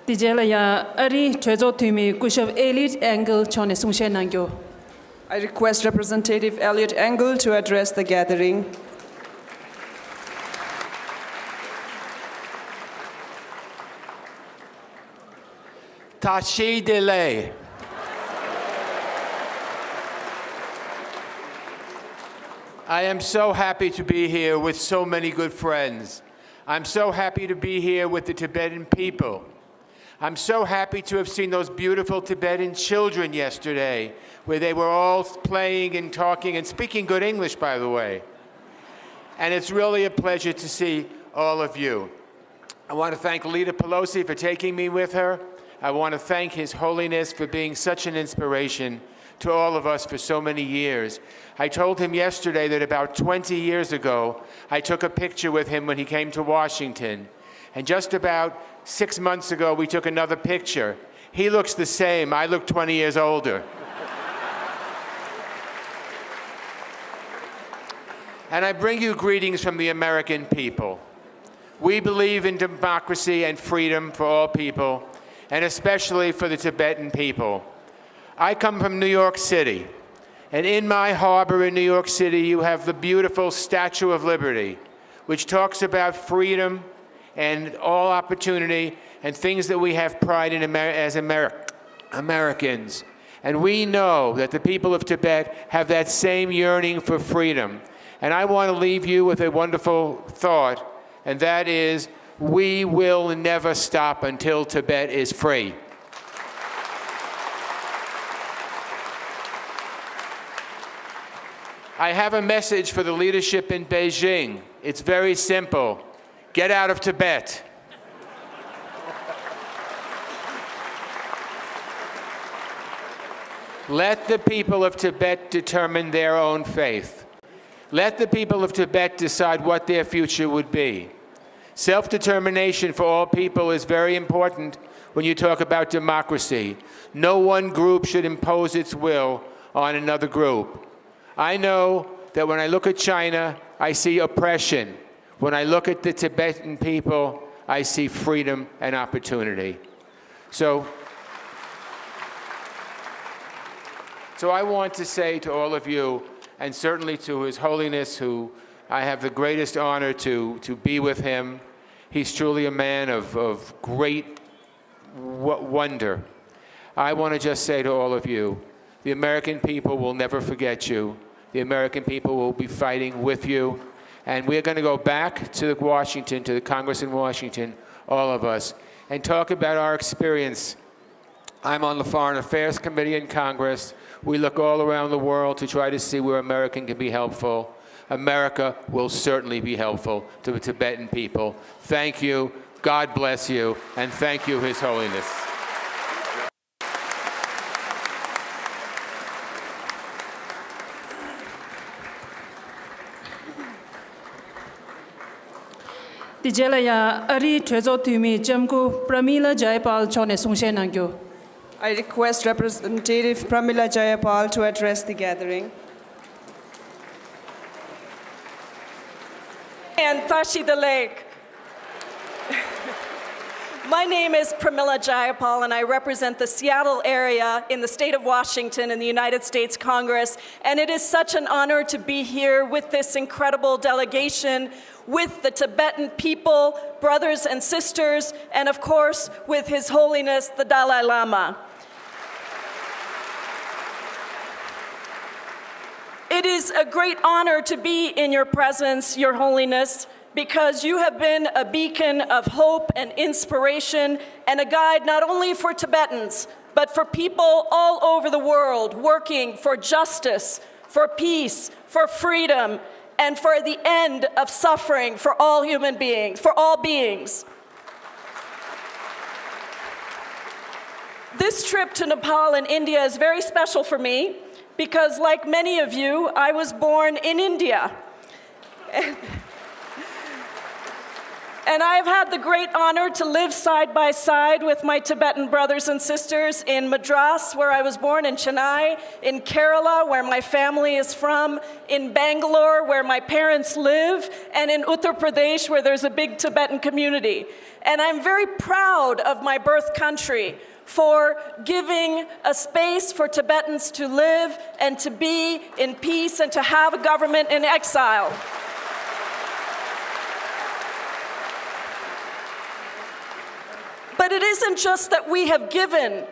Dijelaya Ari Trezo Tumi Kushab Elite Angle Chone Sungshe Nangyo. I request Representative Elliot Engel to address the gathering. Tashi Delay. I am so happy to be here with so many good friends. I'm so happy to be here with the Tibetan people. I'm so happy to have seen those beautiful Tibetan children yesterday, where they were all playing and talking and speaking good English, by the way. And it's really a pleasure to see all of you. I want to thank Leader Pelosi for taking me with her. I want to thank His Holiness for being such an inspiration to all of us for so many years. I told him yesterday that about 20 years ago, I took a picture with him when he came to Washington. And just about 6 months ago, we took another picture. He looks the same. I look 20 years older. And I bring you greetings from the American people. We believe in democracy and freedom for all people, and especially for the Tibetan people. I come from New York City, and in my harbor in New York City, you have the beautiful Statue of Liberty, which talks about freedom and all opportunity and things that we have pride in as Americans. And we know that the people of Tibet have that same yearning for freedom. And I want to leave you with a wonderful thought, and that is, we will never stop until Tibet is free. I have a message for the leadership in Beijing. It's very simple. Get out of Tibet. Let the people of Tibet determine their own faith. Let the people of Tibet decide what their future would be. Self-determination for all people is very important when you talk about democracy. No one group should impose its will on another group. I know that when I look at China, I see oppression. When I look at the Tibetan people, I see freedom and opportunity. So I want to say to all of you, and certainly to His Holiness, who I have the greatest honor to be with him. He's truly a man of great wonder. I want to just say to all of you, the American people will never forget you. The American people will be fighting with you. And we're going to go back to Washington, to the Congress in Washington, all of us, and talk about our experience. I'm on the Foreign Affairs Committee in Congress. We look all around the world to try to see where America can be helpful. America will certainly be helpful to the Tibetan people. Thank you, God bless you, and thank you, His Holiness. Dijelaya Ari Trezo Tumi Jamku Pramila Jayapal Chone Sungshe Nangyo. I request Representative Pramila Jayapal to address the gathering. And Tashi the Lake. My name is Pramila Jayapal, and I represent the Seattle area in the state of Washington in the United States Congress. And it is such an honor to be here with this incredible delegation, with the Tibetan people, brothers and sisters, and of course, with His Holiness, the Dalai Lama. It is a great honor to be in your presence, Your Holiness, because you have been a beacon of hope and inspiration and a guide not only for Tibetans, but for people all over the world working for justice, for peace, for freedom, and for the end of suffering for all human beings, for all beings. This trip to Nepal and India is very special for me because, like many of you, I was born in India. And I've had the great honor to live side by side with my Tibetan brothers and sisters in Madras, where I was born, in Chennai, in Kerala, where my family is from, in Bangalore, where my parents live, and in Uttar Pradesh, where there's a big Tibetan community. And I'm very proud of my birth country for giving a space for Tibetans to live and to be in peace and to have a government in exile. But it isn't just that we have given,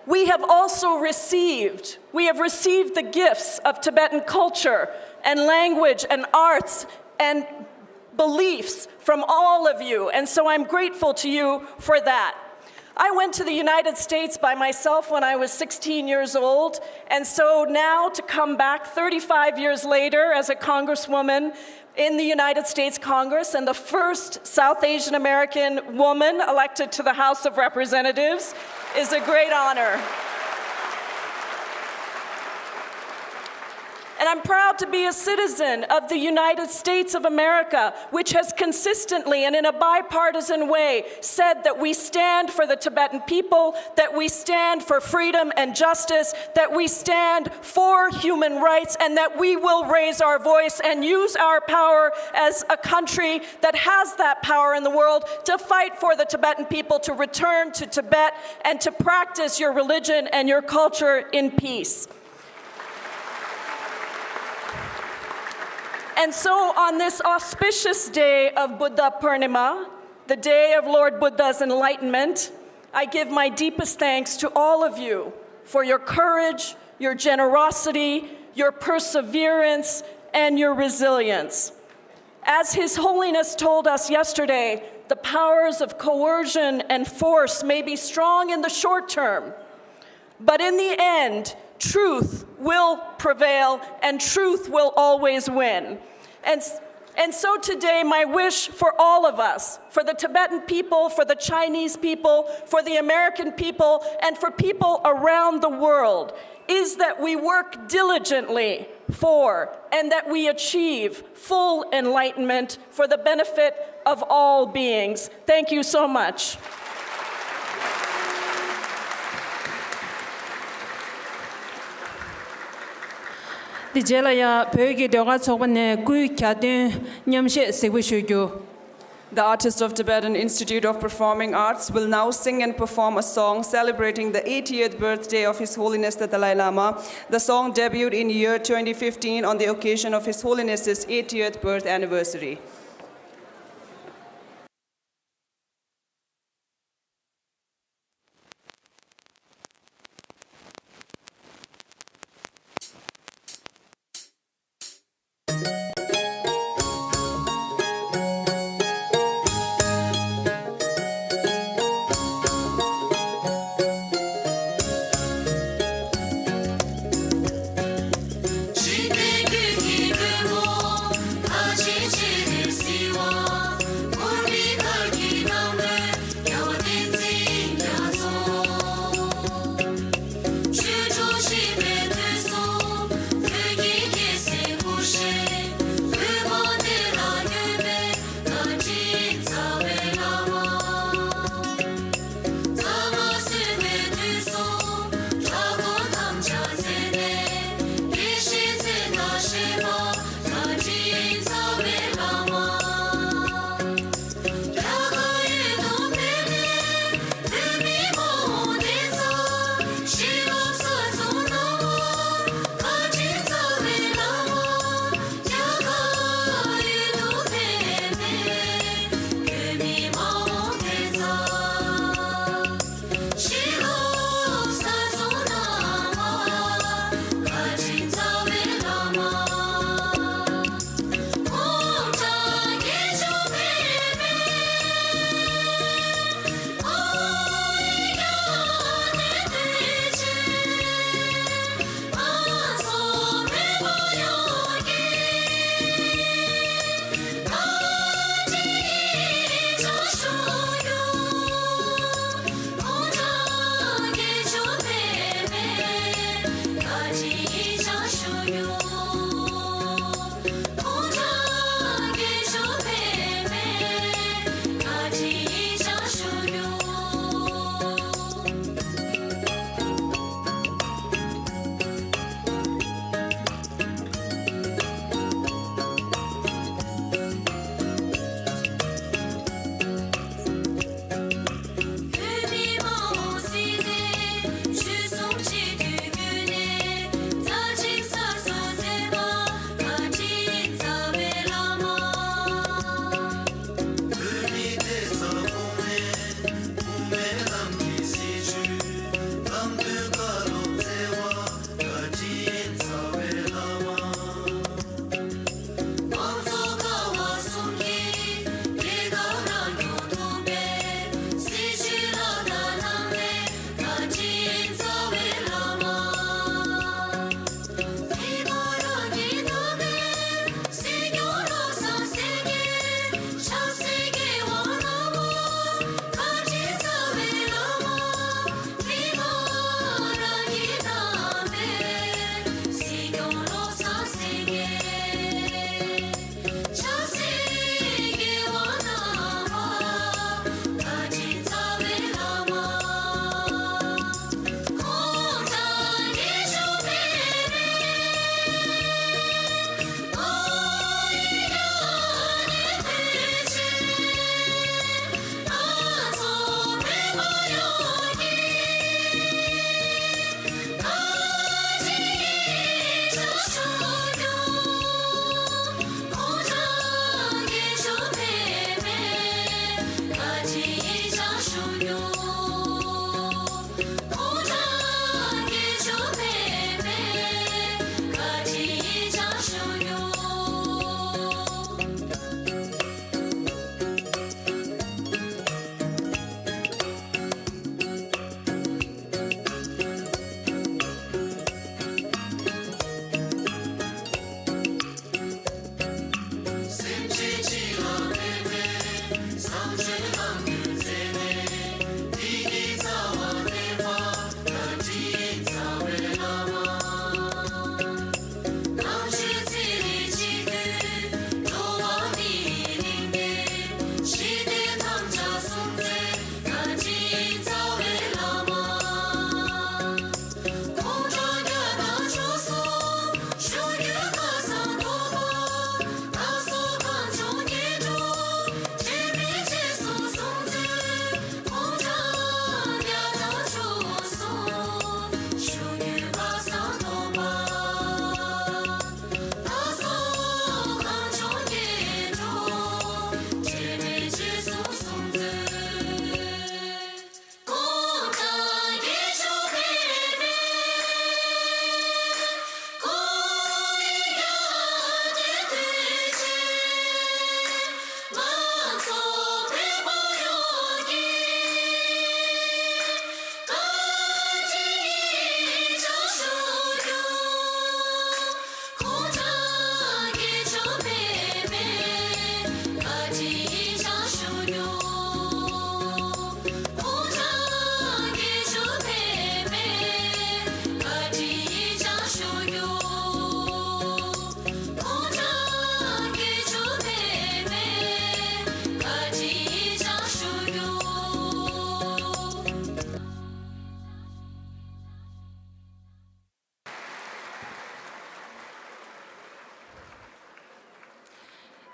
we have also received. We have received the gifts of Tibetan culture and language and arts and beliefs from all of you, and so I'm grateful to you for that. I went to the United States by myself when I was 16 years old, and so now to come back 35 years later as a congresswoman in the United States Congress and the first South Asian American woman elected to the House of Representatives is a great honor. And I'm proud to be a citizen of the United States of America, which has consistently and in a bipartisan way said that we stand for the Tibetan people, that we stand for freedom and justice, that we stand for human rights, and that we will raise our voice and use our power as a country that has that power in the world to fight for the Tibetan people to return to Tibet and to practice your religion and your culture in peace. And so on this auspicious day of Buddha Purnima, the day of Lord Buddha's enlightenment, I give my deepest thanks to all of you for your courage, your generosity, your perseverance, and your resilience. As His Holiness told us yesterday, the powers of coercion and force may be strong in the short term, but in the end, truth will prevail and truth will always win. And so today, my wish for all of us, for the Tibetan people, for the Chinese people, for the American people, and for people around the world, is that we work diligently for and that we achieve full enlightenment for the benefit of all beings. Thank you so much. Di jela ya pyoge doga chobane gui kyadun nyamshe sewi shugyu. The artist of Tibetan Institute of Performing Arts will now sing and perform a song celebrating the 80th birthday of His Holiness the Dalai Lama. The song debuted in year 2015 on the occasion of His Holiness's 80th birth anniversary. Shike gyugi mo, haji chiri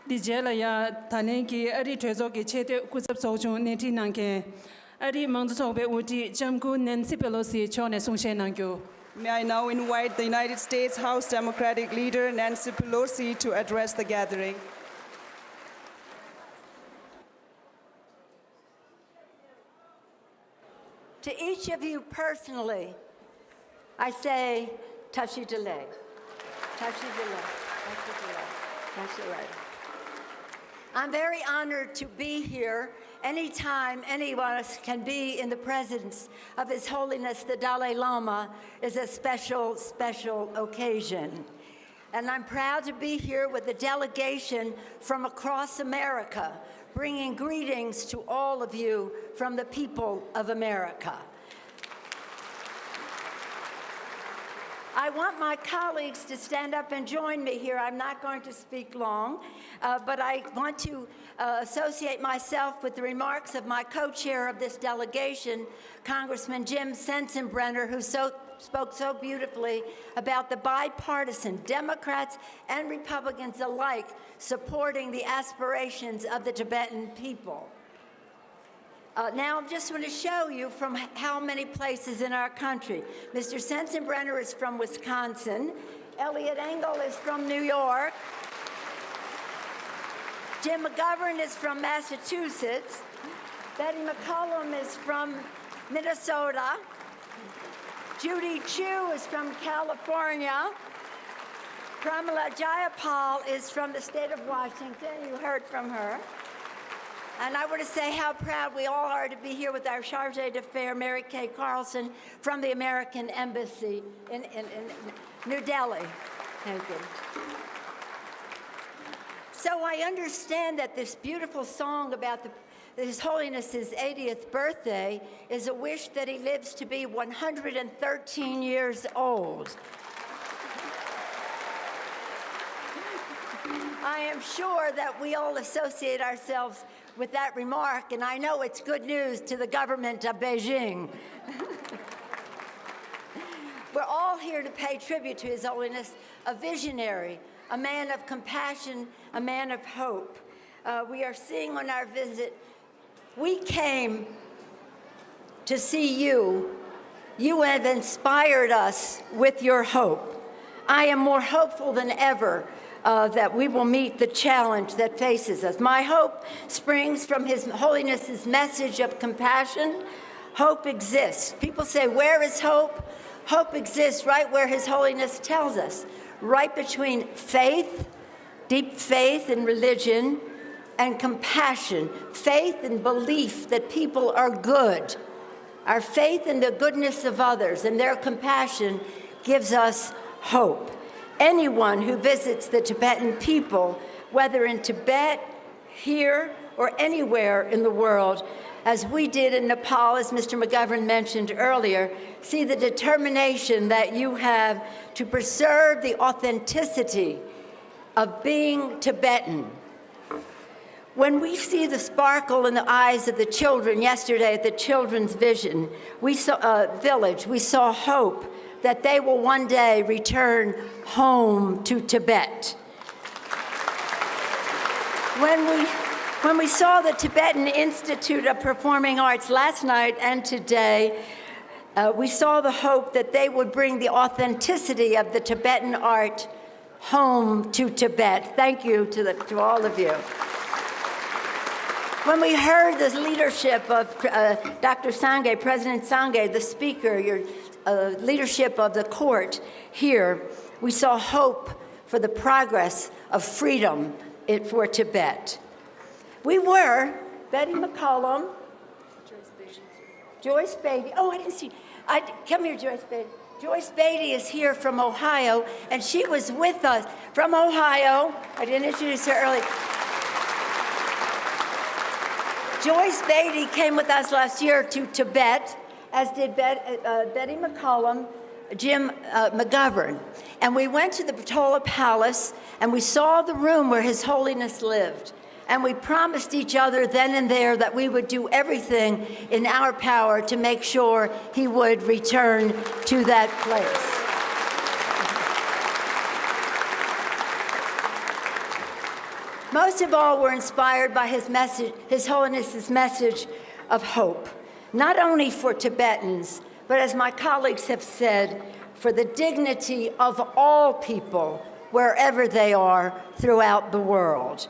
Dijela ya tanenki ari trezo ki chete kusap sochun neti nanke ari mangzo be uti jamku Nancy Pelosi chone sungshe nangyo. May I now invite the United States House Democratic Leader Nancy Pelosi to address the gathering. To each of you personally, I say, Tashi Delay. Tashi Delay. Tashi Delay. Tashi Delay. I'm very honored to be here anytime any of us can be in the presence of His Holiness the Dalai Lama is a special, special occasion. And I'm proud to be here with a delegation from across America, bringing greetings to all of you from the people of America. I want my colleagues to stand up and join me here. I'm not going to speak long, but I want to associate myself with the remarks of my co-chair of this delegation, Congressman Jim Sensenbrenner, who spoke so beautifully about the bipartisan Democrats and Republicans alike supporting the aspirations of the Tibetan people. Now, I just want to show you from how many places in our country. Mr. Sensenbrenner is from Wisconsin. Elliot Engel is from New York. Jim McGovern is from Massachusetts. Betty McCollum is from Minnesota. Judy Chu is from California. Pramila Jayapal is from the state of Washington. You heard from her. And I want to say how proud we all are to be here with our Charge d'Affaires, Mary Kay Carlson, from the American Embassy in New Delhi. Thank you. So I understand that this beautiful song about His Holiness's 80th birthday is a wish that he lives to be 113 years old. I am sure that we all associate ourselves with that remark, and I know it's good news to the government of Beijing. We're all here to pay tribute to His Holiness, a visionary, a man of compassion, a man of hope. We are seeing on our visit, we came to see you. You have inspired us with your hope. I am more hopeful than ever that we will meet the challenge that faces us. My hope springs from His Holiness's message of compassion. Hope exists. People say, where is hope? Hope exists right where His Holiness tells us, right between faith, deep faith in religion, and compassion, faith and belief that people are good. Our faith in the goodness of others and their compassion gives us hope. Anyone who visits the Tibetan people, whether in Tibet, here, or anywhere in the world, as we did in Nepal, as Mr. McGovern mentioned earlier, see the determination that you have to preserve the authenticity of being Tibetan. When we see the sparkle in the eyes of the children yesterday at the Children's Village, we saw hope that they will one day return home to Tibet. When we saw the Tibetan Institute of Performing Arts last night and today, we saw the hope that they would bring the authenticity of the Tibetan art home to Tibet. Thank you to all of you. When we heard the leadership of Dr. Sangay, President Sangay, the speaker, your leadership of the court here, we saw hope for the progress of freedom for Tibet. We were, Betty McCollum, Joyce Beatty. Oh, I didn't see. Come here, Joyce Beatty. Joyce Beatty is here from Ohio, and she was with us from Ohio. I didn't introduce her earlier. Joyce Beatty came with us last year to Tibet, as did Betty McCollum, Jim McGovern. And we went to the Batola Palace, and we saw the room where His Holiness lived. And we promised each other then and there that we would do everything in our power to make sure he would return to that place. Most of all, we're inspired by his message, His Holiness's message of hope, not only for Tibetans, but as my colleagues have said, for the dignity of all people, wherever they are throughout the world.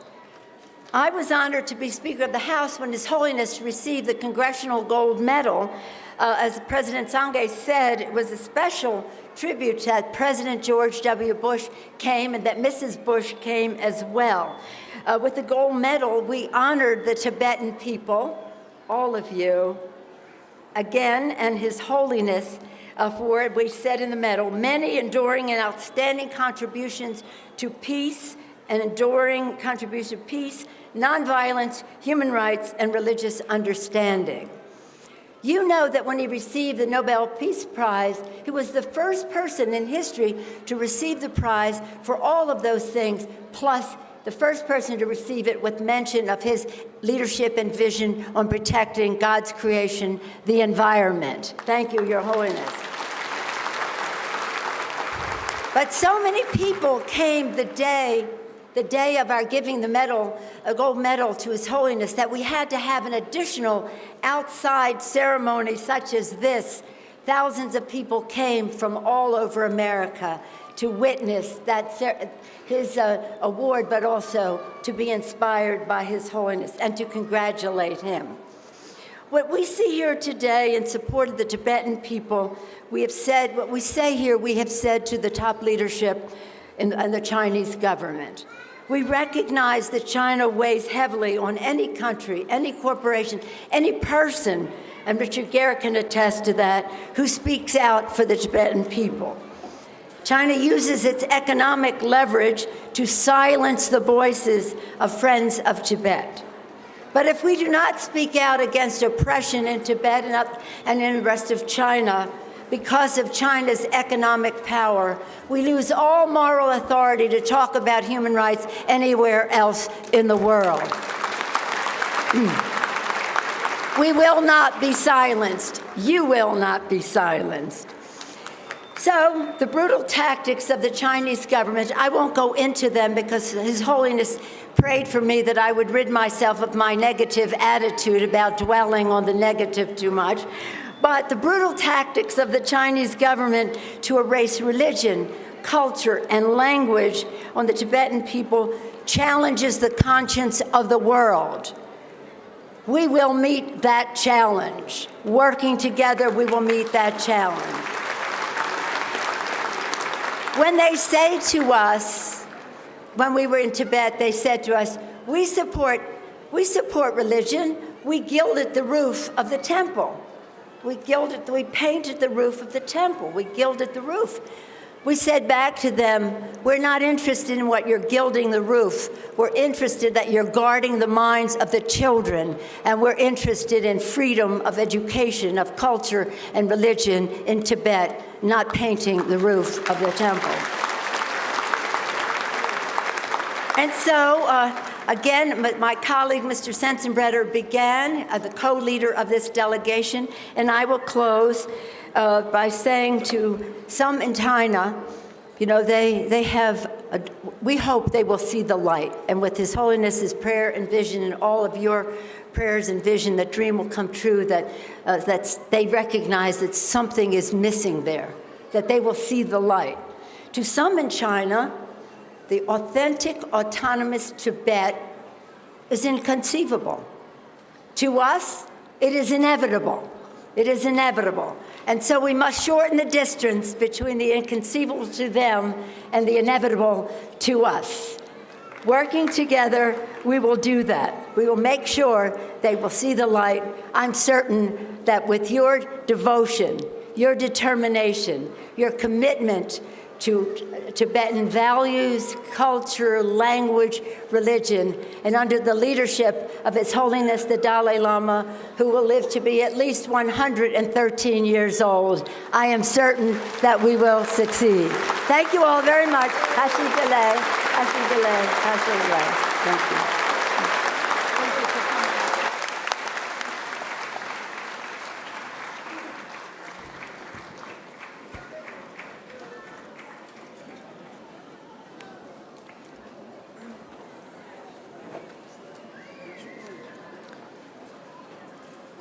I was honored to be Speaker of the House when His Holiness received the Congressional Gold Medal. As President Sangay said, it was a special tribute that President George W. Bush came and that Mrs. Bush came as well. With the gold medal, we honored the Tibetan people, all of you, again, and His Holiness for it. We said in the medal, many enduring and outstanding contributions to peace and enduring contribution to peace, nonviolence, human rights, and religious understanding. You know that when he received the Nobel Peace Prize, he was the first person in history to receive the prize for all of those things, plus the first person to receive it with mention of his leadership and vision on protecting God's creation, the environment. Thank you, Your Holiness. But so many people came the day of our giving the medal, a gold medal to His Holiness, that we had to have an additional outside ceremony such as this. Thousands of people came from all over America to witness his award, but also to be inspired by His Holiness and to congratulate him. What we see here today in support of the Tibetan people, we have said, what we say here, we have said to the top leadership in the Chinese government. We recognize that China weighs heavily on any country, any corporation, any person, and Richard Garrett can attest to that, who speaks out for the Tibetan people. China uses its economic leverage to silence the voices of friends of Tibet. But if we do not speak out against oppression in Tibet and in the rest of China, because of China's economic power, we lose all moral authority to talk about human rights anywhere else in the world. We will not be silenced. You will not be silenced. So the brutal tactics of the Chinese government, I won't go into them because His Holiness prayed for me that I would rid myself of my negative attitude about dwelling on the negative too much. But the brutal tactics of the Chinese government to erase religion, culture, and language on the Tibetan people challenges the conscience of the world. We will meet that challenge. Working together, we will meet that challenge. When they say to us, when we were in Tibet, they said to us, we support religion. We gilded the roof of the temple. We painted the roof of the temple. We gilded the roof. We said back to them, we're not interested in what you're gilding the roof. We're interested that you're guarding the minds of the children, and we're interested in freedom of education, of culture and religion in Tibet, not painting the roof of the temple. And so, again, my colleague, Mr. Sensenbrenner, began the co-leader of this delegation, and I will close by saying to some in China, you know, we hope they will see the light. And with His Holiness's prayer and vision and all of your prayers and vision, that dream will come true, that they recognize that something is missing there, that they will see the light. To some in China, the authentic, autonomous Tibet is inconceivable. To us, it is inevitable. It is inevitable. And so we must shorten the distance between the inconceivable to them and the inevitable to us. Working together, we will do that. We will make sure they will see the light. I'm certain that with your devotion, your determination, your commitment to Tibetan values, culture, language, religion, and under the leadership of His Holiness the Dalai Lama, who will live to be at least 113 years old, I am certain that we will succeed. Thank you all very much. Hashi Delay, Hashi Delay, Hashi Delay. Thank you.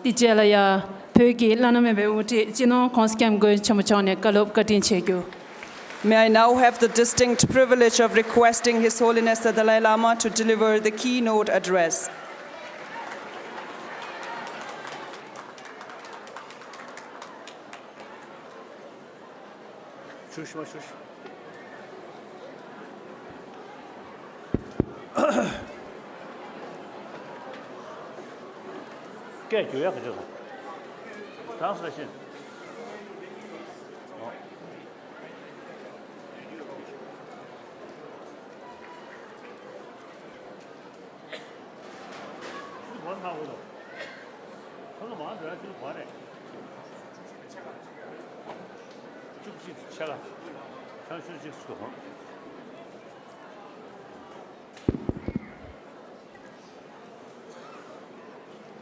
Dijelaya Pögi Laname Uti Jino Konskam Go Chamuchone Kalop Katin Chegu. May I now have the distinct privilege of requesting His Holiness the Dalai Lama to deliver the keynote address. Translation.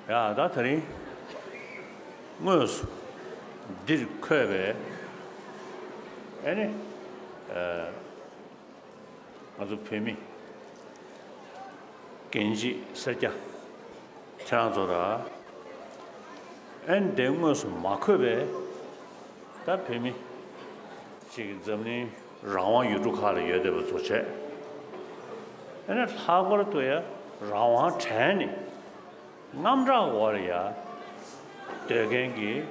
야, 나더니 뭐였어? dir köbe. Yani 아주 뱀이 genji 살짝 chanazora. En demos 마köbe 다 뱀이 지금 점니 라왕 유족하를 여대버 조체. 얘는 사고를 또야 라왕 전이 남자 warrior 대gen기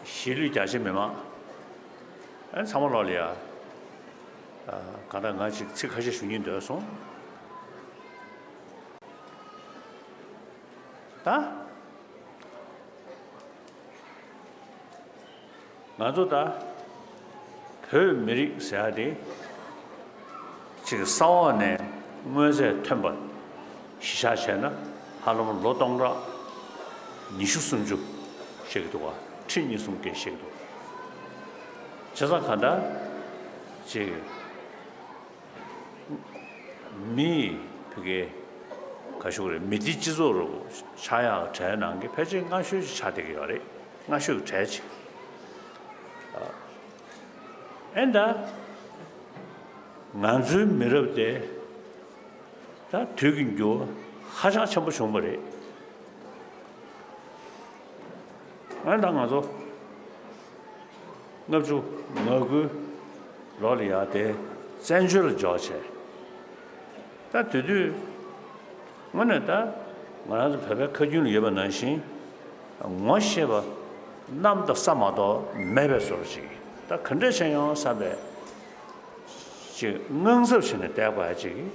실리 자신매마 안 사물로리아 가다가 직하시 중인데서 다 나도다 별 미리 세야디 지금 싸워네 뭐세 템번 시샤셔나 하루는 로동라 니슈순주 셰기도가 친이숨께 셰기도 저작한다 지금 미 그게 가시고 미디지조로 차야 자연한 게 배진 가시 차되게 하래 가시 재지 엔다 난주 미럽데 다 되긴교 하자 전부 정말이 안 당하죠. 너주 너그 로리아 데 센줄 조체 다 두두 뭐네다 뭐라도 배배 커준 예반나신 뭐셔봐 남도 사마도 매배소지 다 컨디션요 사배 지 능섭신에 대봐야지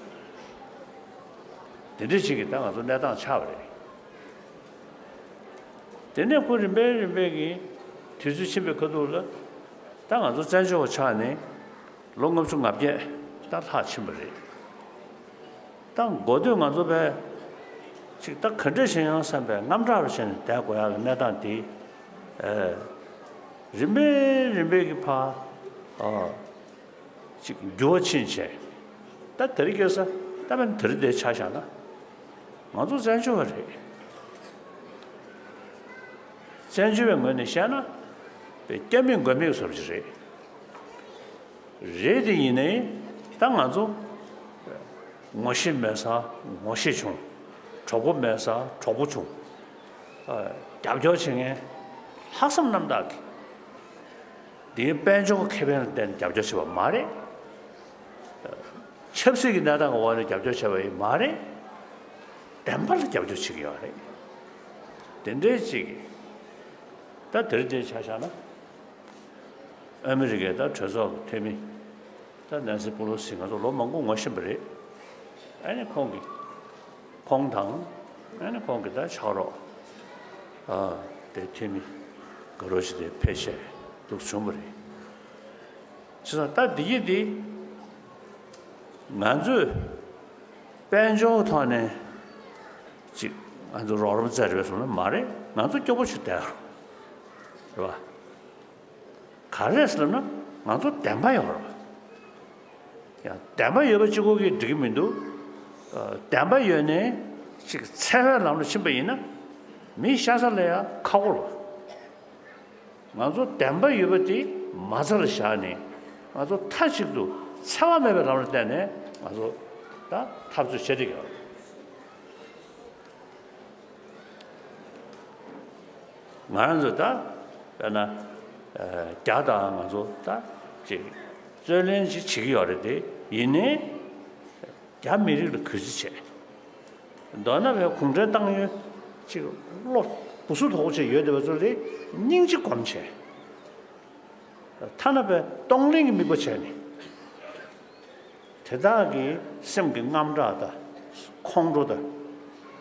되지기 당아도 내당 차버려 되네 거리 매일매기 뒤주심에 거둘러 당아도 잔쇼 차네 롱검중 앞에 다 하침버려 당 모든 안도배 지금 딱 컨디션요 사배 남자로서는 대고야 내당디 림베기 파 지금 요친체 다 들이겨서 다만 들이대 차잖아 아주 잘 좋아해 전주에 뭐는 샤나 때면 거미가 소리지 레디네 당아주 뭐심면서 뭐시중 조금면서 조부중 잡조층에 학습 남다기 네 벤조가 캐변을 땐 잡조치와 말해 첩색이 나다가 와는 잡조치와 말해 땜발을 잡조치기 말해 된대지기 다 들이대 차잖아 아메리카다 저서 태미 다 난시 펠로시 가서 로망고 멋심버리 아니 공기 공당 아니 공기다 차로 대팀이 그러시대 패셔 독수물이 그래서 다 디디 난주 벤조 타네 지 안도 로르 자르서는 말해 난주 껴보시대 봐 가르스는 난주 땜바요 야 땜바 여버지고기 드기면도 땜바여네 지금 세월 남는 신부이나 미샤살래야 카고로 맞아 댐바 유버티 맞아를 샤네 맞아 타식도 차와매를 나올 때네 맞아 다 탑주 제대로 말한저다 하나 자다 맞아 다지 저런지 지기 어려대 이네 야미를 그지체 너나 왜 공전 땅에 지금不是头些有的说的人际关系他那边动力没不起呢대단하게 생긴 남자다 콩로다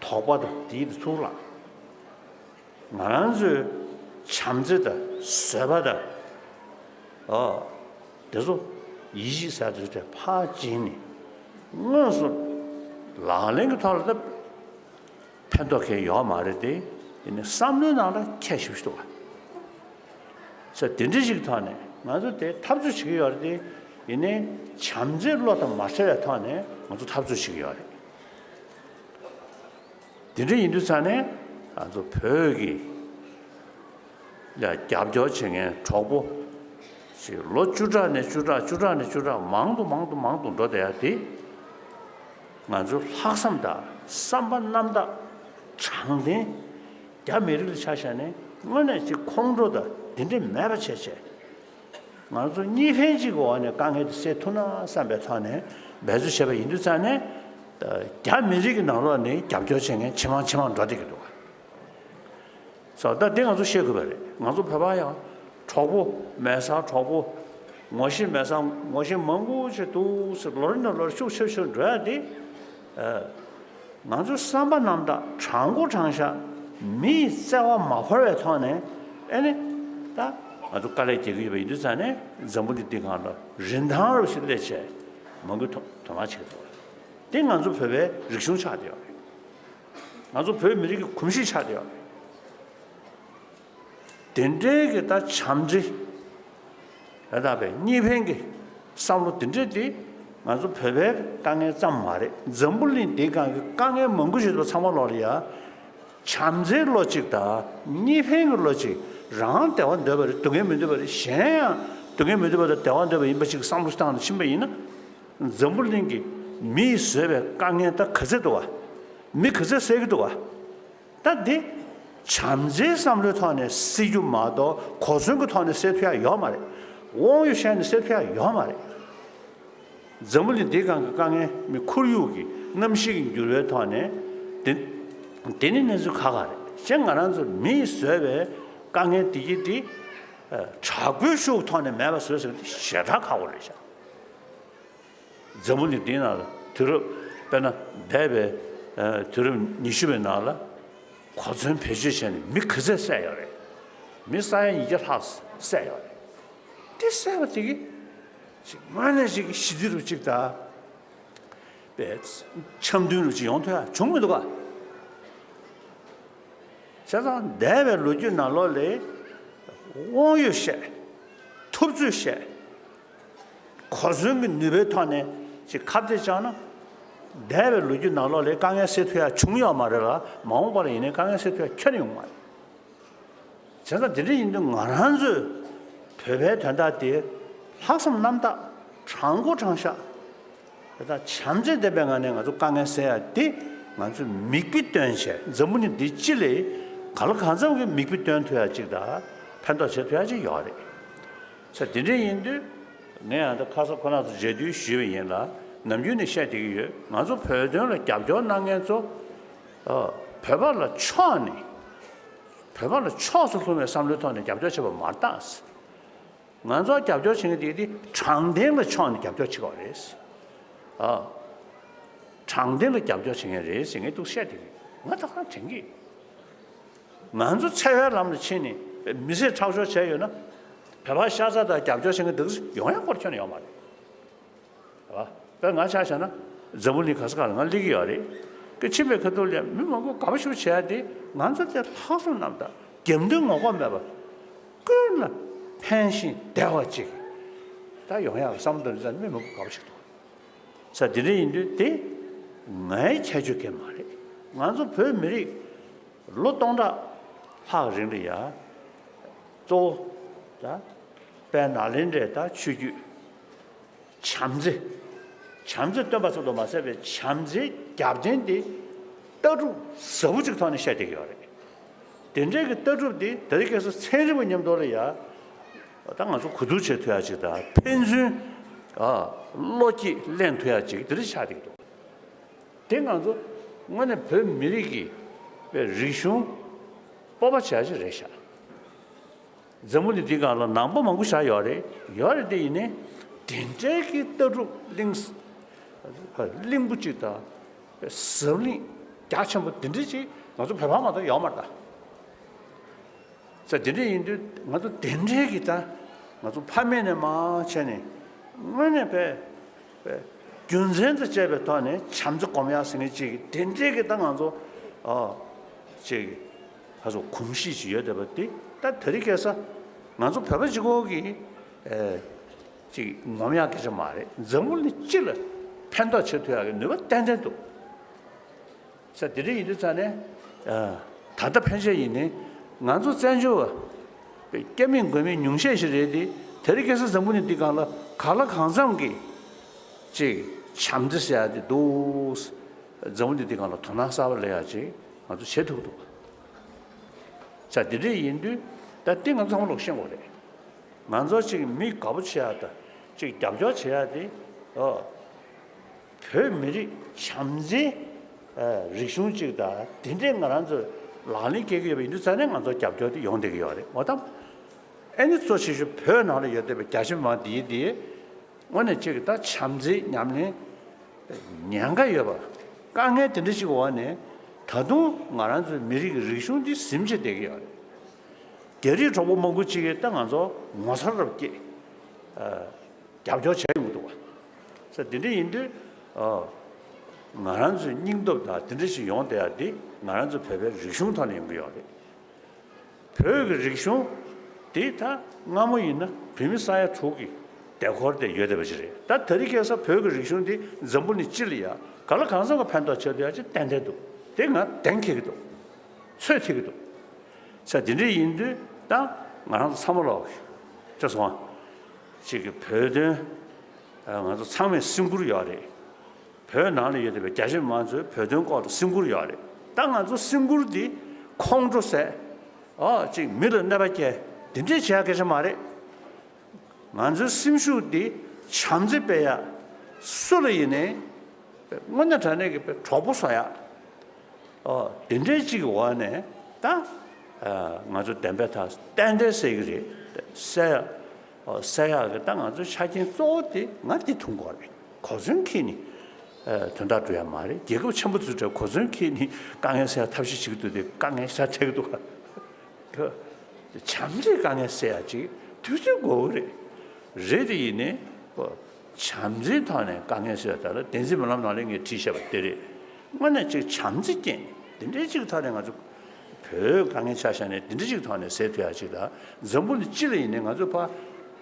토바다 뒤도 술라 나란주 참제다 세바다 그래서 24주 때 파진이 무슨 라랭이 탈다 팬도케 요 말이지 이제 3년 안에 캐시도 와. 저 딘지식 타네. 맞을 때 탑주식이 어디 이제 잠재로다 마셔야 타네. 먼저 탑주식이 어디. 딘지 인도산에 아주 벽이 야 잡조층에 초보 시 로주자네 주라 망도 넣어야 돼. 아주 학삼다. 삼반 남다. 장대 야메를 차샤네 뭐네 지 콩로다 근데 매버체체 맞아 니펜지고 안에 강해도 세토나 삼베타네 매주셔버 인도산에 야메리기 나로네 잡조청에 치만 더되기도 저다 내가서 시작을 맞아 봐봐요 초보 매사 초보 뭐시 매사 뭐시 멍고지도 스로르너 쇼쇼쇼 줘야지 맞아 삼반 남다 장고 장샤 미 세와 마허에 토네 에네 다 아주 깔래 제기 왜 이르잖아요 전부디 되가나 렌당으로 시대체 뭔가 도마치도 땡 아주 배배 릭숑 차대요 아주 배 미리 금시 차대요 된대게 다 참지 하다배 니팽게 싸우로 된대디 아주 배배 강에 짬 말에 전불린 대가 강에 먼 곳에도 참아로리야 참제 로직다 니팽 로직 랑 대원 더버 동에 문제버 셴야 동에 문제버 대원 더버 임버식 삼부스탄 신배이나 전불린기 미세베 강에다 커져도 와 미커져 세기도 와 다데 참제 삼로 토네 시주마도 고순고 토네 세트야 요 말에 오유셴 세트야 요 말에 점물이 대강 강에 미 코류기 남식인 줄에 토네 데니네즈 가가래 생각나서 미스에 강에 디기디 차고쇼 토네 매버스서 시작하고 그러죠. 점물이 되나 들어 배나 대배 들어 니슈베 나라 과전 배주시니 미크제 싸요래 미사야 이제 하스 싸요래 됐어요 되게 만약에 시디로 찍다 배 참두는 지용토야 종무도가 제가 대배로 주 나로래 오유셰 톱주셰 과전 느베타네 지 카드잖아 대배로 주 나로래 강에 세트야 중요 말이라 마음바로 이내 강에 세트야 천용 말 제가 들이 있는 안한수 배배 된다때 학습 남다 장고 장샤 그다 참제 대변 안에 가서 강에 세야 돼 맞아 미끼 된셔 전문이 뒤질래 갈 간성게 미끼 된 돼야지다 판도 제돼야지 요래 자 들이 있는 내가 가서 권아서 제주 쉬어야라 남준이 샤디게 맞아 배전을 잡죠 나면서 배발라 쳐니 배발라 쳐서 보면 삼루턴에 잡죠 쳐 맞다스 먼저 잡죠 친구들이 장대를 쳐니 잡죠 치고 그랬어 장대를 잡죠 친구들이 생에 또 샤디게 맞다 한 챙기 먼저 차야 남는 친이 미세 차서 쳐요나 배발 샤자다 잡죠 친구들 영향 걸쳐요 말 봐 나차잖아 저분이 가서 가는 걸 리기어리 그 집에 그 돌려 뭐고 가보시고 쳐야 돼 만서때 하수 남다 겸등 먹어 봐봐 그나 펜신 대화지 다 영향 삼들 전에 먹고 가보시고 자 드리인데 대 나의 체주게 말이 만서 별미리 로동다 하rin이야 또자 배나린데다 추주 참지 떠봐서도 마세베 참지 갑진디 떠주 서부직 타는 샤되게 하래. 된제 그 떠주디 더리께서 세르분 념도려야 당아서 구두체 돼야지다. 펜션 로지 렌트야지 들이 샤되기도. 된가서 뭐네 별 미리기 왜 리숑 뽑아야지 레샤. 점물이 디가라 남부 망고 샤요래. 요래 되이네. 된제기 떠주 링스 림부지다 설리 자천부 된지지 나도 배방마다 야말다 자 된지인데 나도 된지기다 나도 판매네 마 전에 뭐네 배 균센의 집에 돈에 참석 고미하시니 지 된지기 당한서 지 아주 kum시지여 되버디 딱 들이켜서 나도 배버지고기 지 고미하게 좀 말해 정물리 찔러 팬도 쳐도야 누가 땡땡도 자 들이 이르잖아요 다다 펜션이네 난조 전주 깨민 거미 융셰시래디 들이께서 정문이 디가라 갈라 강상기 지 참드셔야 돼 도 정문이 디가라 도나사를 해야지 아주 셰도도 자 들이 인도 다 띵은 정말 생각을 해 난조 지금 미 가부쳐야다 지 잡죠 쳐야 돼 별미리 참지 리숑지다 딘댕가란저 라니 계급에 있는 사람은 안서 잡죠도 용되게 하래 뭐다 애니 소시주 변하는 여대에 자신만 뒤에 오늘 저기 다 참지 냠네 냥가 여봐 강에 들으시고 와네 다도 말한서 미리 리숑지 심지되게 하래 결이 좀 먹고 지게 땅안서 모살럽게 잡죠 제무도 와 그래서 딘딘들 나란수 닝도다 드르시 용돼야 돼. 나란수 배배 리숑타는 거야. 별 리숑 데이터 나무 있나? 비밀사야 초기 대거대 여대버지래. 다 들이켜서 별 리숑디 전부니 찔이야. 갈라 간성가 판도 쳐야지 땡대도. 내가 땡키기도. 쇠튀기도. 자, 딘디 인도 다 나란수 삼으러. 저서 지금 별들 아주 상면 승부를 해야 별 나는 얘들 자신 먼저 별등 거도 승부를 해야 돼. 땅 아주 승부르디 콩조세 지금 밀은 나밖에 딘지 지역에서 말해 먼저 심수디 참지 빼야 술이네 먼저 전에 줘보서야 된대지가 와네 다 아주 댐베타 댄데스 그래 새야 그 땅 아주 사진 쏘디 나한테 통과래 고전키니 전다줘야 말이 계급 처음부터 저 고전키니 강에서 탑시지기도 돼 강에 사책도 그 잠재 강했어야지 두고 그래 레디네 잠재 단에 강에서 따라 den지만 나는 게 티셔츠 때리 만에 저 잠재게 den지 단에 가지고 별 강에 차샤네 den지 단에 세트야지다 전부 찔려 있는 가지고 봐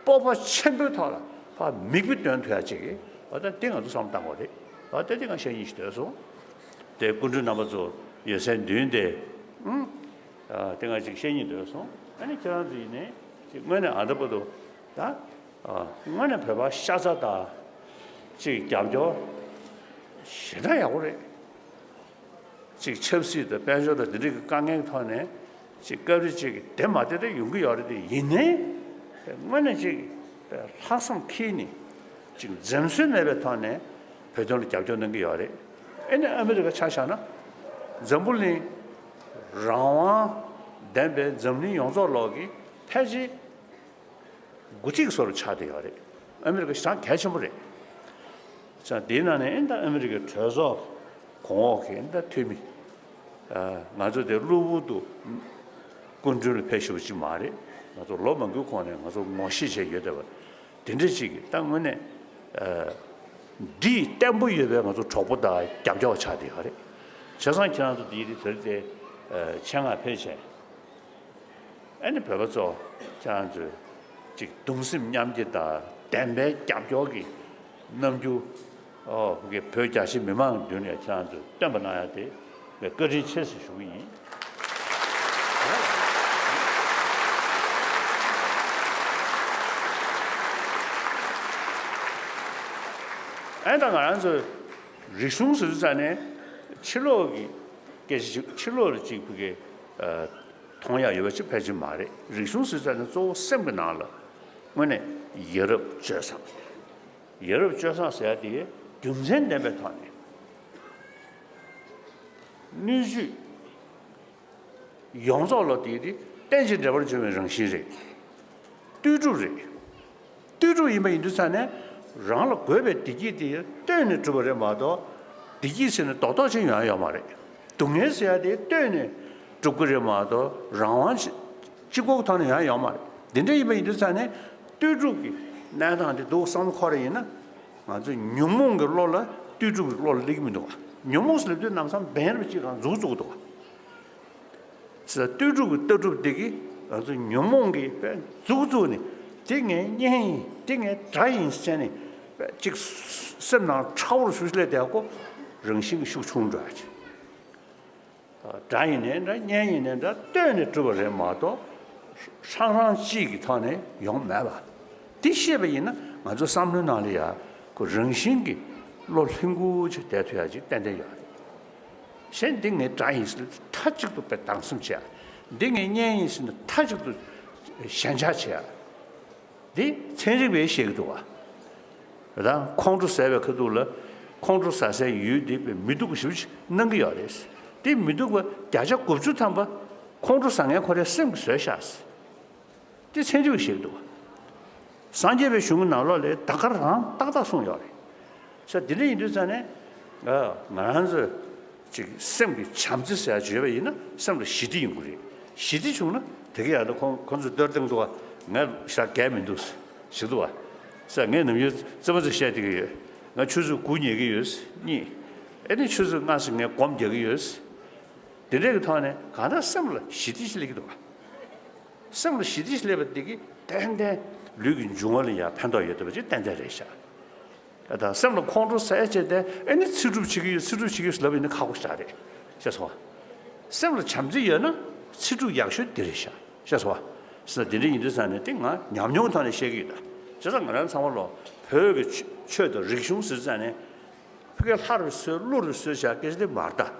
뽑아 챔버터라 봐 미비된 돼야지 어떤 땡아도 상담 거래 어떤 땡아 시행이 있어서 대 군주 남아서 예산 되는데 땡아 지금 시행이 되어서 아니 저한테네 뭐는 알아봐도 다 뭐는 배봐 샤자다 지금 잡죠 싫어야 그래 지금 첩시도 배저도 들이 강행 터네 지금 거리지 대마대도 용기 열어도 있네 뭐는 지금 학생 키니 지금 점수 내려 터네 배전을 잡는 게 열에 애는 아메리카 차샤나 점불리 라와 덴베 점리 용서로기 패지 구직소를 차대요래 아메리카 시장 개심을 해. 자, 내년에 인다 아메리카 저서 공업에 인다 팀이 맞아도 루부도 군주를 배시우지 말이 맞아 로만 그 권에 맞아 뭐시제 여대가 된지기 땅문에 디 템포 여대 맞아 저보다 잡죠 차대요래 저선 지나도 일이 될때 창아 폐쇄 아니 별거죠 자주 즉 동심 냠제다 담배 잡죠기 남주 그게 별자시 매망 되네 자주 담아놔야 돼 거리 체스 수위 안당안서 리송스잖아요 7억이 계시 7억을 지금 그게 동야 여기 배지 말에 리송스잖아요 또 sembr나라 뭐네 유럽 저상 써야 돼 금전 대비团 니지 용서로 되디 대신 잡을 좀 정신이 뚜주리 이면 인도산에 랑로 거베 디기디 때는 저거래 마도 디기스는 도도진 야야 말해 동에서야 돼 때는 저거래 마도 랑완 지고탄에 야야 말해 근데 이면 인도산에 뚜주기 나한테 도 상코리나 아주 뇽몽 걸로라 뚜주기 롤 리기면도 뇽몽스를 남산 배를 지가 조조도 저 뚜주기 되기 아주 뇽몽기 조조니 띵에 자인스잖아요 즉 선나 차오를 수술해 되고 정신 수충자지 자인에 년이네 때는 저거래 마도 상상지기 전에 용매봐 디시베이는 아주 삼는 날이야 그 정신기 로hin구지 대퇴하지 땡땡이야 신딩의 자인스 타직도 배 당승지야 딩의 년이스는 타직도 현자지야 네 천지배 시기도 와 그다음 콩주 세베 그도를 콩주 사세 유디 미두고 싶지 능게 열었어 네 미두고 자적 급주 탐바 콩주 상에 거래 심 쇠샤스 네 천지배 시기도 와 산제배 흉은 나올래 다가랑 딱딱송 열어 저 딜이 인도산에 나한테 지금 셈비 참지서야 주베이나 셈도 시디 인구리 시디 중은 되게 아도 건주 더등도가 나 시작하면도스 시도와 상에는 요 저번에 시작되게 나 추수 군얘기 요스 니 애들 추수 나서네 검적이 요스 데레그 타네 가다 셈을 시디실리기도 와 셈을 시디실레버되기 땡데 류긴 중원이야 판도에 되지 땡데레샤 다 셈을 콘트롤 사이즈데 애니 수주치기 슬럽이는 가고 싶다래 그래서 셈을 잠지여나 수주 약속 들으셔 그래서 스들이 인도산에 땡아 냠용탄의 시기다. 저런 거는 상월로 벽에 최도 리숑스잖아요. 그게 하루 루를 쓰자 계속 말다.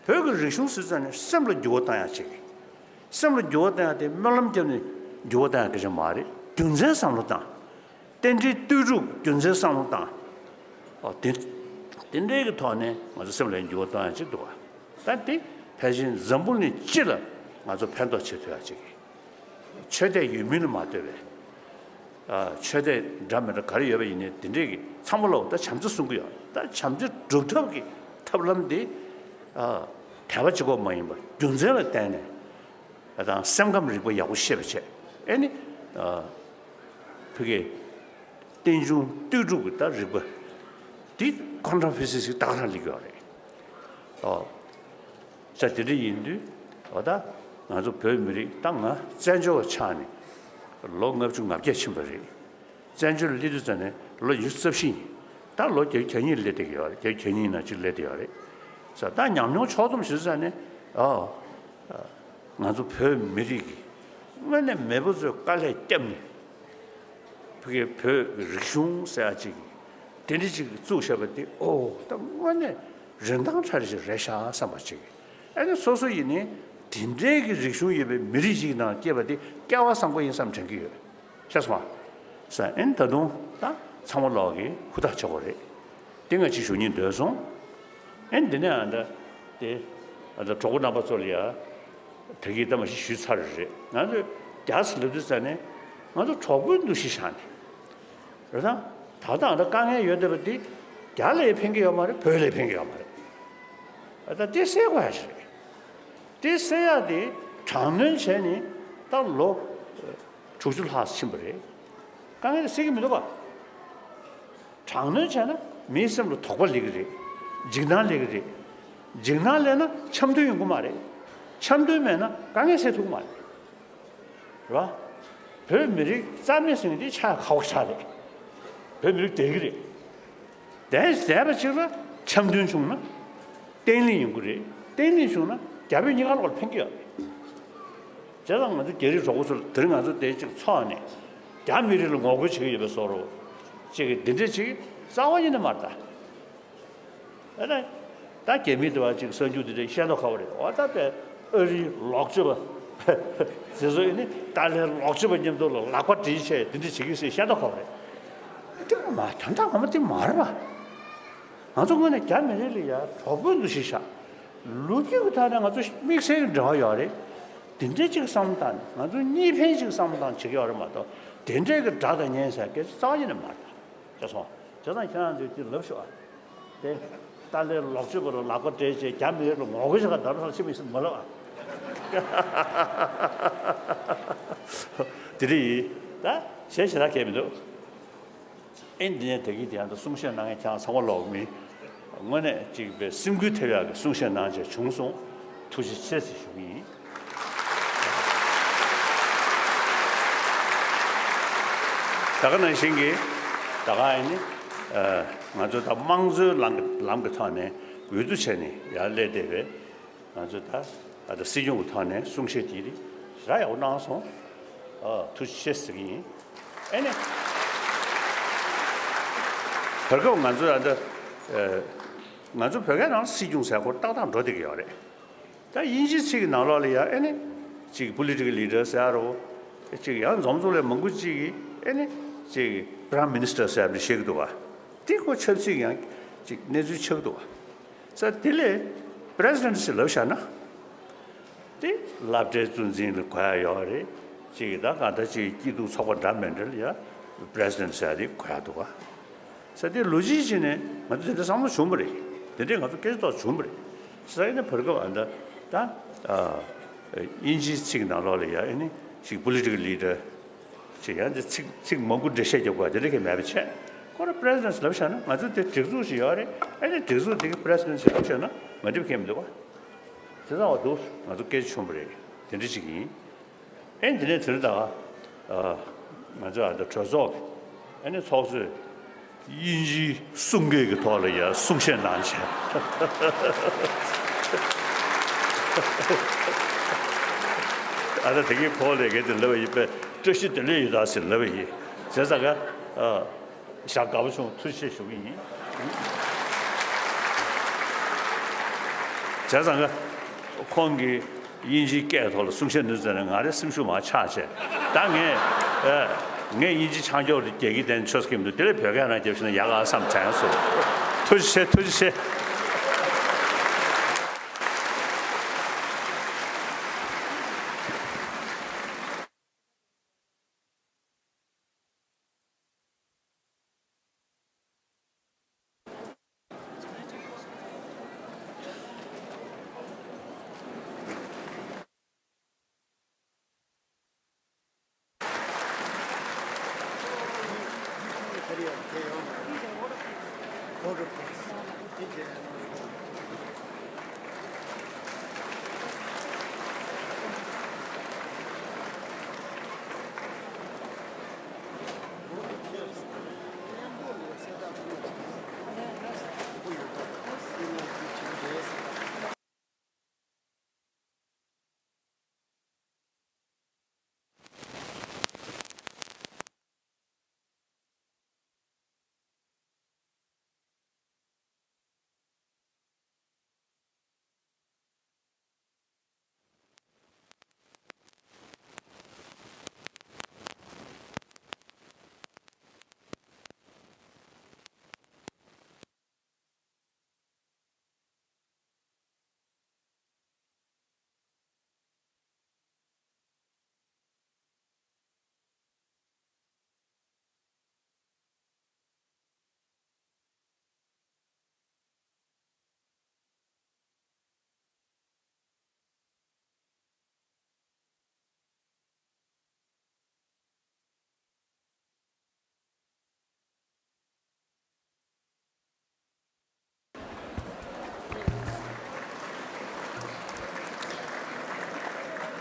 벽에 리숑스잖아요. 셈을 주었다야지. 셈을 주었다야 돼. 말람 때문에 주었다야 그저 말이. 균제 상로다. 땡지 뚜주 균제 상로다. 딘데가 돈에 맞아 semble 주고 돈지 도와 단디 패신 전부는 찔러 맞아 편도 쳐야지 최대 유민을 맞대래 최대 담을 가리여에 있는 딘데기 참을로 다 잠수 쓴 거야 다 잠수 좋다기 탑람디 대화지고 뭐이 뭐 윤세를 때네 아다 생감을 뭐 야구 시험체 아니 그게 땡중 뜨주고 다 리버 디 컨트라피시스 따라리고 자들이 인도 어다 아주 별미리 땅아 전조 차니 롱업 중 맞게 침버리 전주를 리도 전에 로 유섭시 달로 견인을 내대요 견인이나 질래대요 자다 냠뇨 초좀 시전에 아주 별미리 맨날 매부서 깔래 때문에 그게 별 리숑 사야지 데리지 주셔버디 딱 완전人当 차리지 레샤 삼바지 아니 소소이니 딘데기 리숑 예배 미리지나 깨버디 깨와 상고 인삼 전기요 샤스마 자 엔터도 다 참을러기 후다 저거래 딩어 지수님 되서 엔드네 안다 데 아다 저거 나봐 소리야 되게 담아 쉬차르지 나도 야스르도 전에 나도 저분도 시샤네 그래서 다다 안다 강에 여대버디 야래 팽개요 말에 별에 팽개요 말에 아다 데세고 하시 데세야 돼 장는 전에 달로 조줄 하심벌이 강에 세게 믿어봐 장는 전에 미심으로 독벌리그리 직날리그리 직날래는 참도용구 말에 참도면은 강에 세두고 말에 봐 별 미리 짬내서는 차 가고 차래 별 미리 되그리 대세바 지금 참든 중나 땡리 용구리 땡리 중나 잡이 니가 걸 팽겨 제가 먼저 계리 저것을 들어가서 대지 처안에 담미를 먹고 지금 입에 서로 지금 된대지 싸워지는 말다 다 개미도 와 지금 선주들이 시야도 가버려 왔다때 어리 럭저버 저소이니 달래 럭저버 님도 라고 뒤세 된대 지금 시야도 가버려 또 막 전담하면 좀 말아 아주 그네 개미들이야 저분도 시샤 루기고 다는 아주 믹스를 넣어야래 된대지 상단 아주 니페지 상단 지게 얼마도 된대가 다다 년사게 싸지는 말다 그래서 저는 현안 좀 넣으셔 네 달래 럭저버로 라고 되지 개미를 먹어서가 다른 사람이 있으면 몰라 들이 다 세시라 개미도 엔디네 되기 대한 숭신낭의 장 상월로미 원에 지금 심규태야 숭신낭의 중송 투시 세시 중이 다가는 신기 다가이니 아주 다 망즈 람그타네 위두체니 야레데베 아주 다 아주 시중부터네 숭시디리 라야 오나서 투시 세시기 에네 그거 만주 안데 만주 벽에는 시중사고 따당 더되게 그래. 자 인지식이 나라리야. 아니 지금 political leaders하고 지금 양 점조래 먹고지 아니 지금 prime minister 사람이 시기도 와. 뒤고 철식이 지금 내주 척도 와. 자 딜레 presidency 러시아나. 디 랍데 준진을 과야요래. 지금 가다지 기도 사고 담면들이야. presidency이 과야도 와. 사실 로지진에 맞는데 상무 주물이 되게 가서 계속 주물이 사이는 벌거 안다 다 인지 시그널이야 아니 시 political leader 지한테 지금 뭔가 되셔고 저렇게 매비체 그거 프레지던트 러시아나 맞는데 즉수시야래 아니 즉수 되게 프레지던트 러시아나 맞을 게 없는 제가 어두 맞을 게 주물이 되지기 엔진에 들다가 맞아 더 저속 아니 소스 인지 숨게게 돌아야 숨셴 난시 아다 되게 폴레게 들려 입에 뜻이 들려다 쓸려이 제자가 샤가부송 투시 쇼기 제자가 공기 인지 깨돌 숨셴 늦는 아래 숨슈마 차세 땅에 내 이지 창조를 얘기된 초스김도 들 벽에 하나 되시는 야가 삼창수 투지세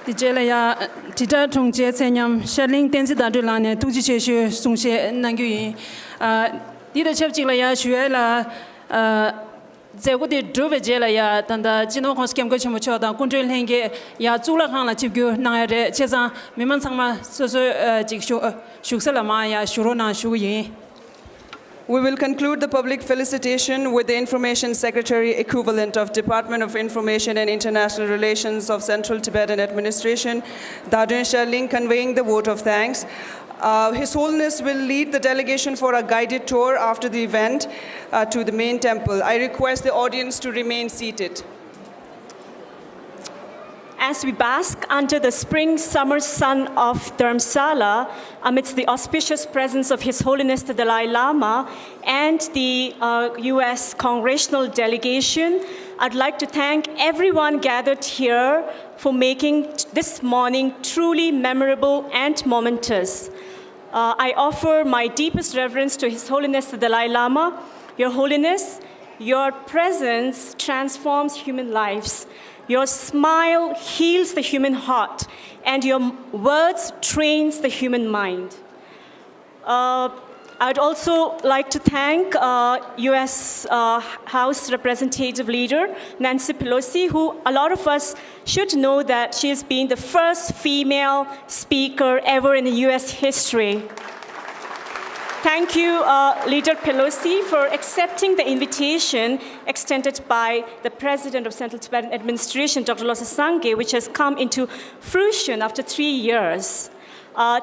Dijelaya tita tongje senyam sherling tenzi da dulane tuji cheshu sungshe nangyu dida chepjilaya shuela zego de drove jelaya tanda jino khoskem go chmocho da control henge ya zula khang la chipgyu na re cheza miman sangma so so jikshu shuksala ma ya shurona shuyi. We will conclude the public felicitation with the Information Secretary equivalent of Department of Information and International Relations of Central Tibetan Administration, Dharamsala, conveying the vote of thanks. His Holiness will lead the delegation for a guided tour after the event to the main temple. I request the audience to remain seated. As we bask under the spring-summer sun of Dharamsala, amidst the auspicious presence of His Holiness the Dalai Lama and the U.S. Congressional delegation, I'd like to thank everyone gathered here for making this morning truly memorable and momentous. I offer my deepest reverence to His Holiness the Dalai Lama. Your Holiness, your presence transforms human lives. Your smile heals the human heart, and your words trains the human mind. I'd also like to thank U.S. House Representative Leader Nancy Pelosi, who a lot of us should know that she has been the first female speaker ever in the U.S. history. Thank you, Leader Pelosi, for accepting the invitation extended by the President of Central Tibetan Administration, Dr. Losar Sangye, which has come into fruition after 3 years.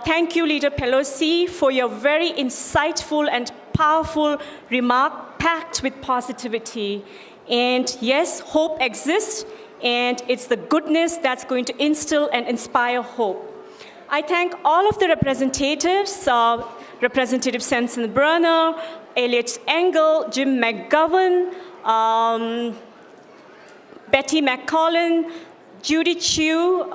Thank you, Leader Pelosi, for your very insightful and powerful remark packed with positivity. And yes, hope exists, and it's the goodness that's going to instill and inspire hope. I thank all of the representatives, Representative Sensenbrenner, Elliot Engel, Jim McGovern, Betty McCollin, Judy Chu,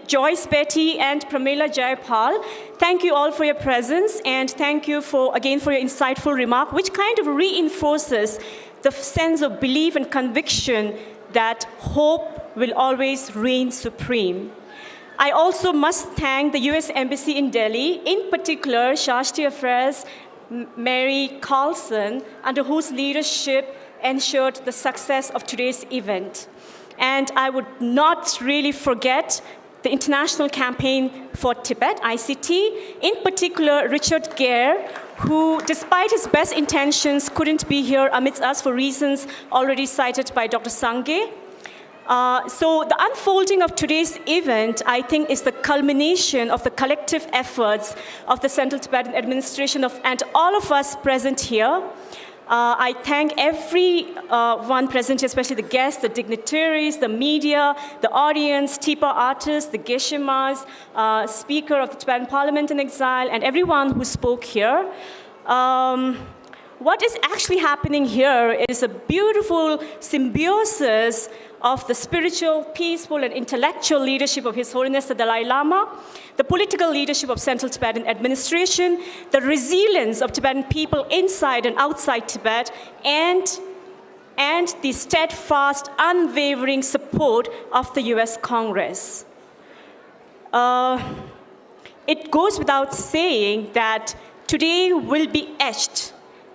Joyce Betty, and Pramila Jayapal. Thank you all for your presence, and thank you again for your insightful remark, which kind of reinforces the sense of belief and conviction that hope will always reign supreme. I also must thank the U.S. Embassy in Delhi, in particular Shashti Affairs Mary Carlson, under whose leadership ensured the success of today's event. And I would not really forget the International Campaign for Tibet, ICT, in particular Richard Gere, who, despite his best intentions, couldn't be here amidst us for reasons already cited by Dr. Sangye. So the unfolding of today's event, I think, is the culmination of the collective efforts of the Central Tibetan Administration and all of us present here. I thank everyone present here, especially the guests, the dignitaries, the media, the audience, Tipa artists, the Geshemas, Speaker of the Tibetan Parliament in Exile, and everyone who spoke here. What is actually happening here is a beautiful symbiosis of the spiritual, peaceful, and intellectual leadership of His Holiness the Dalai Lama, the political leadership of Central Tibetan Administration, the resilience of Tibetan people inside and outside Tibet, and the steadfast, unwavering support of the US Congress. It goes without saying that today will be etched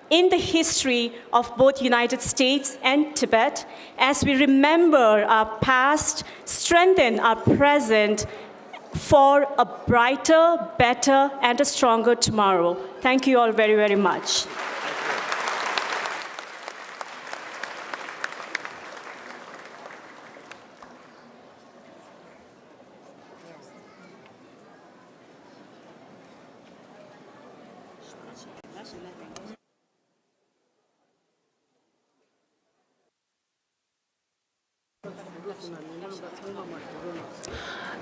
in the history of both United States and Tibet as we remember our past, strengthen our present for a brighter, better, and a stronger tomorrow. Thank you all very, very much.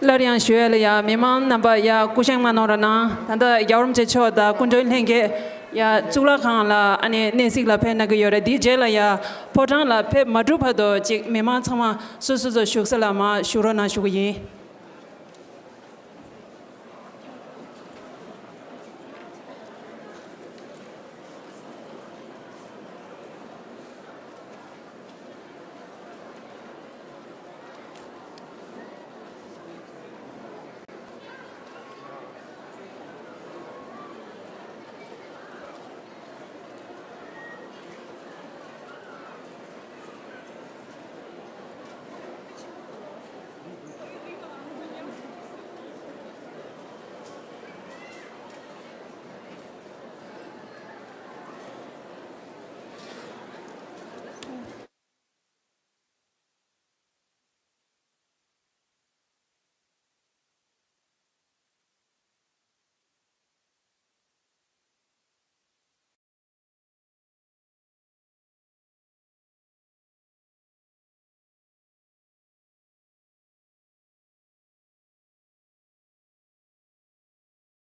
Larian Shuel ya Miman number ya Kushang Manorana, and the Yarum Checho, the Kunjoin Henge, ya Zula Khanla, and Nancy La Penagayora, DJ La ya, Portan La Pe Madrupado, Miman Sama, Susu Shusalama, Shurana Shuyi.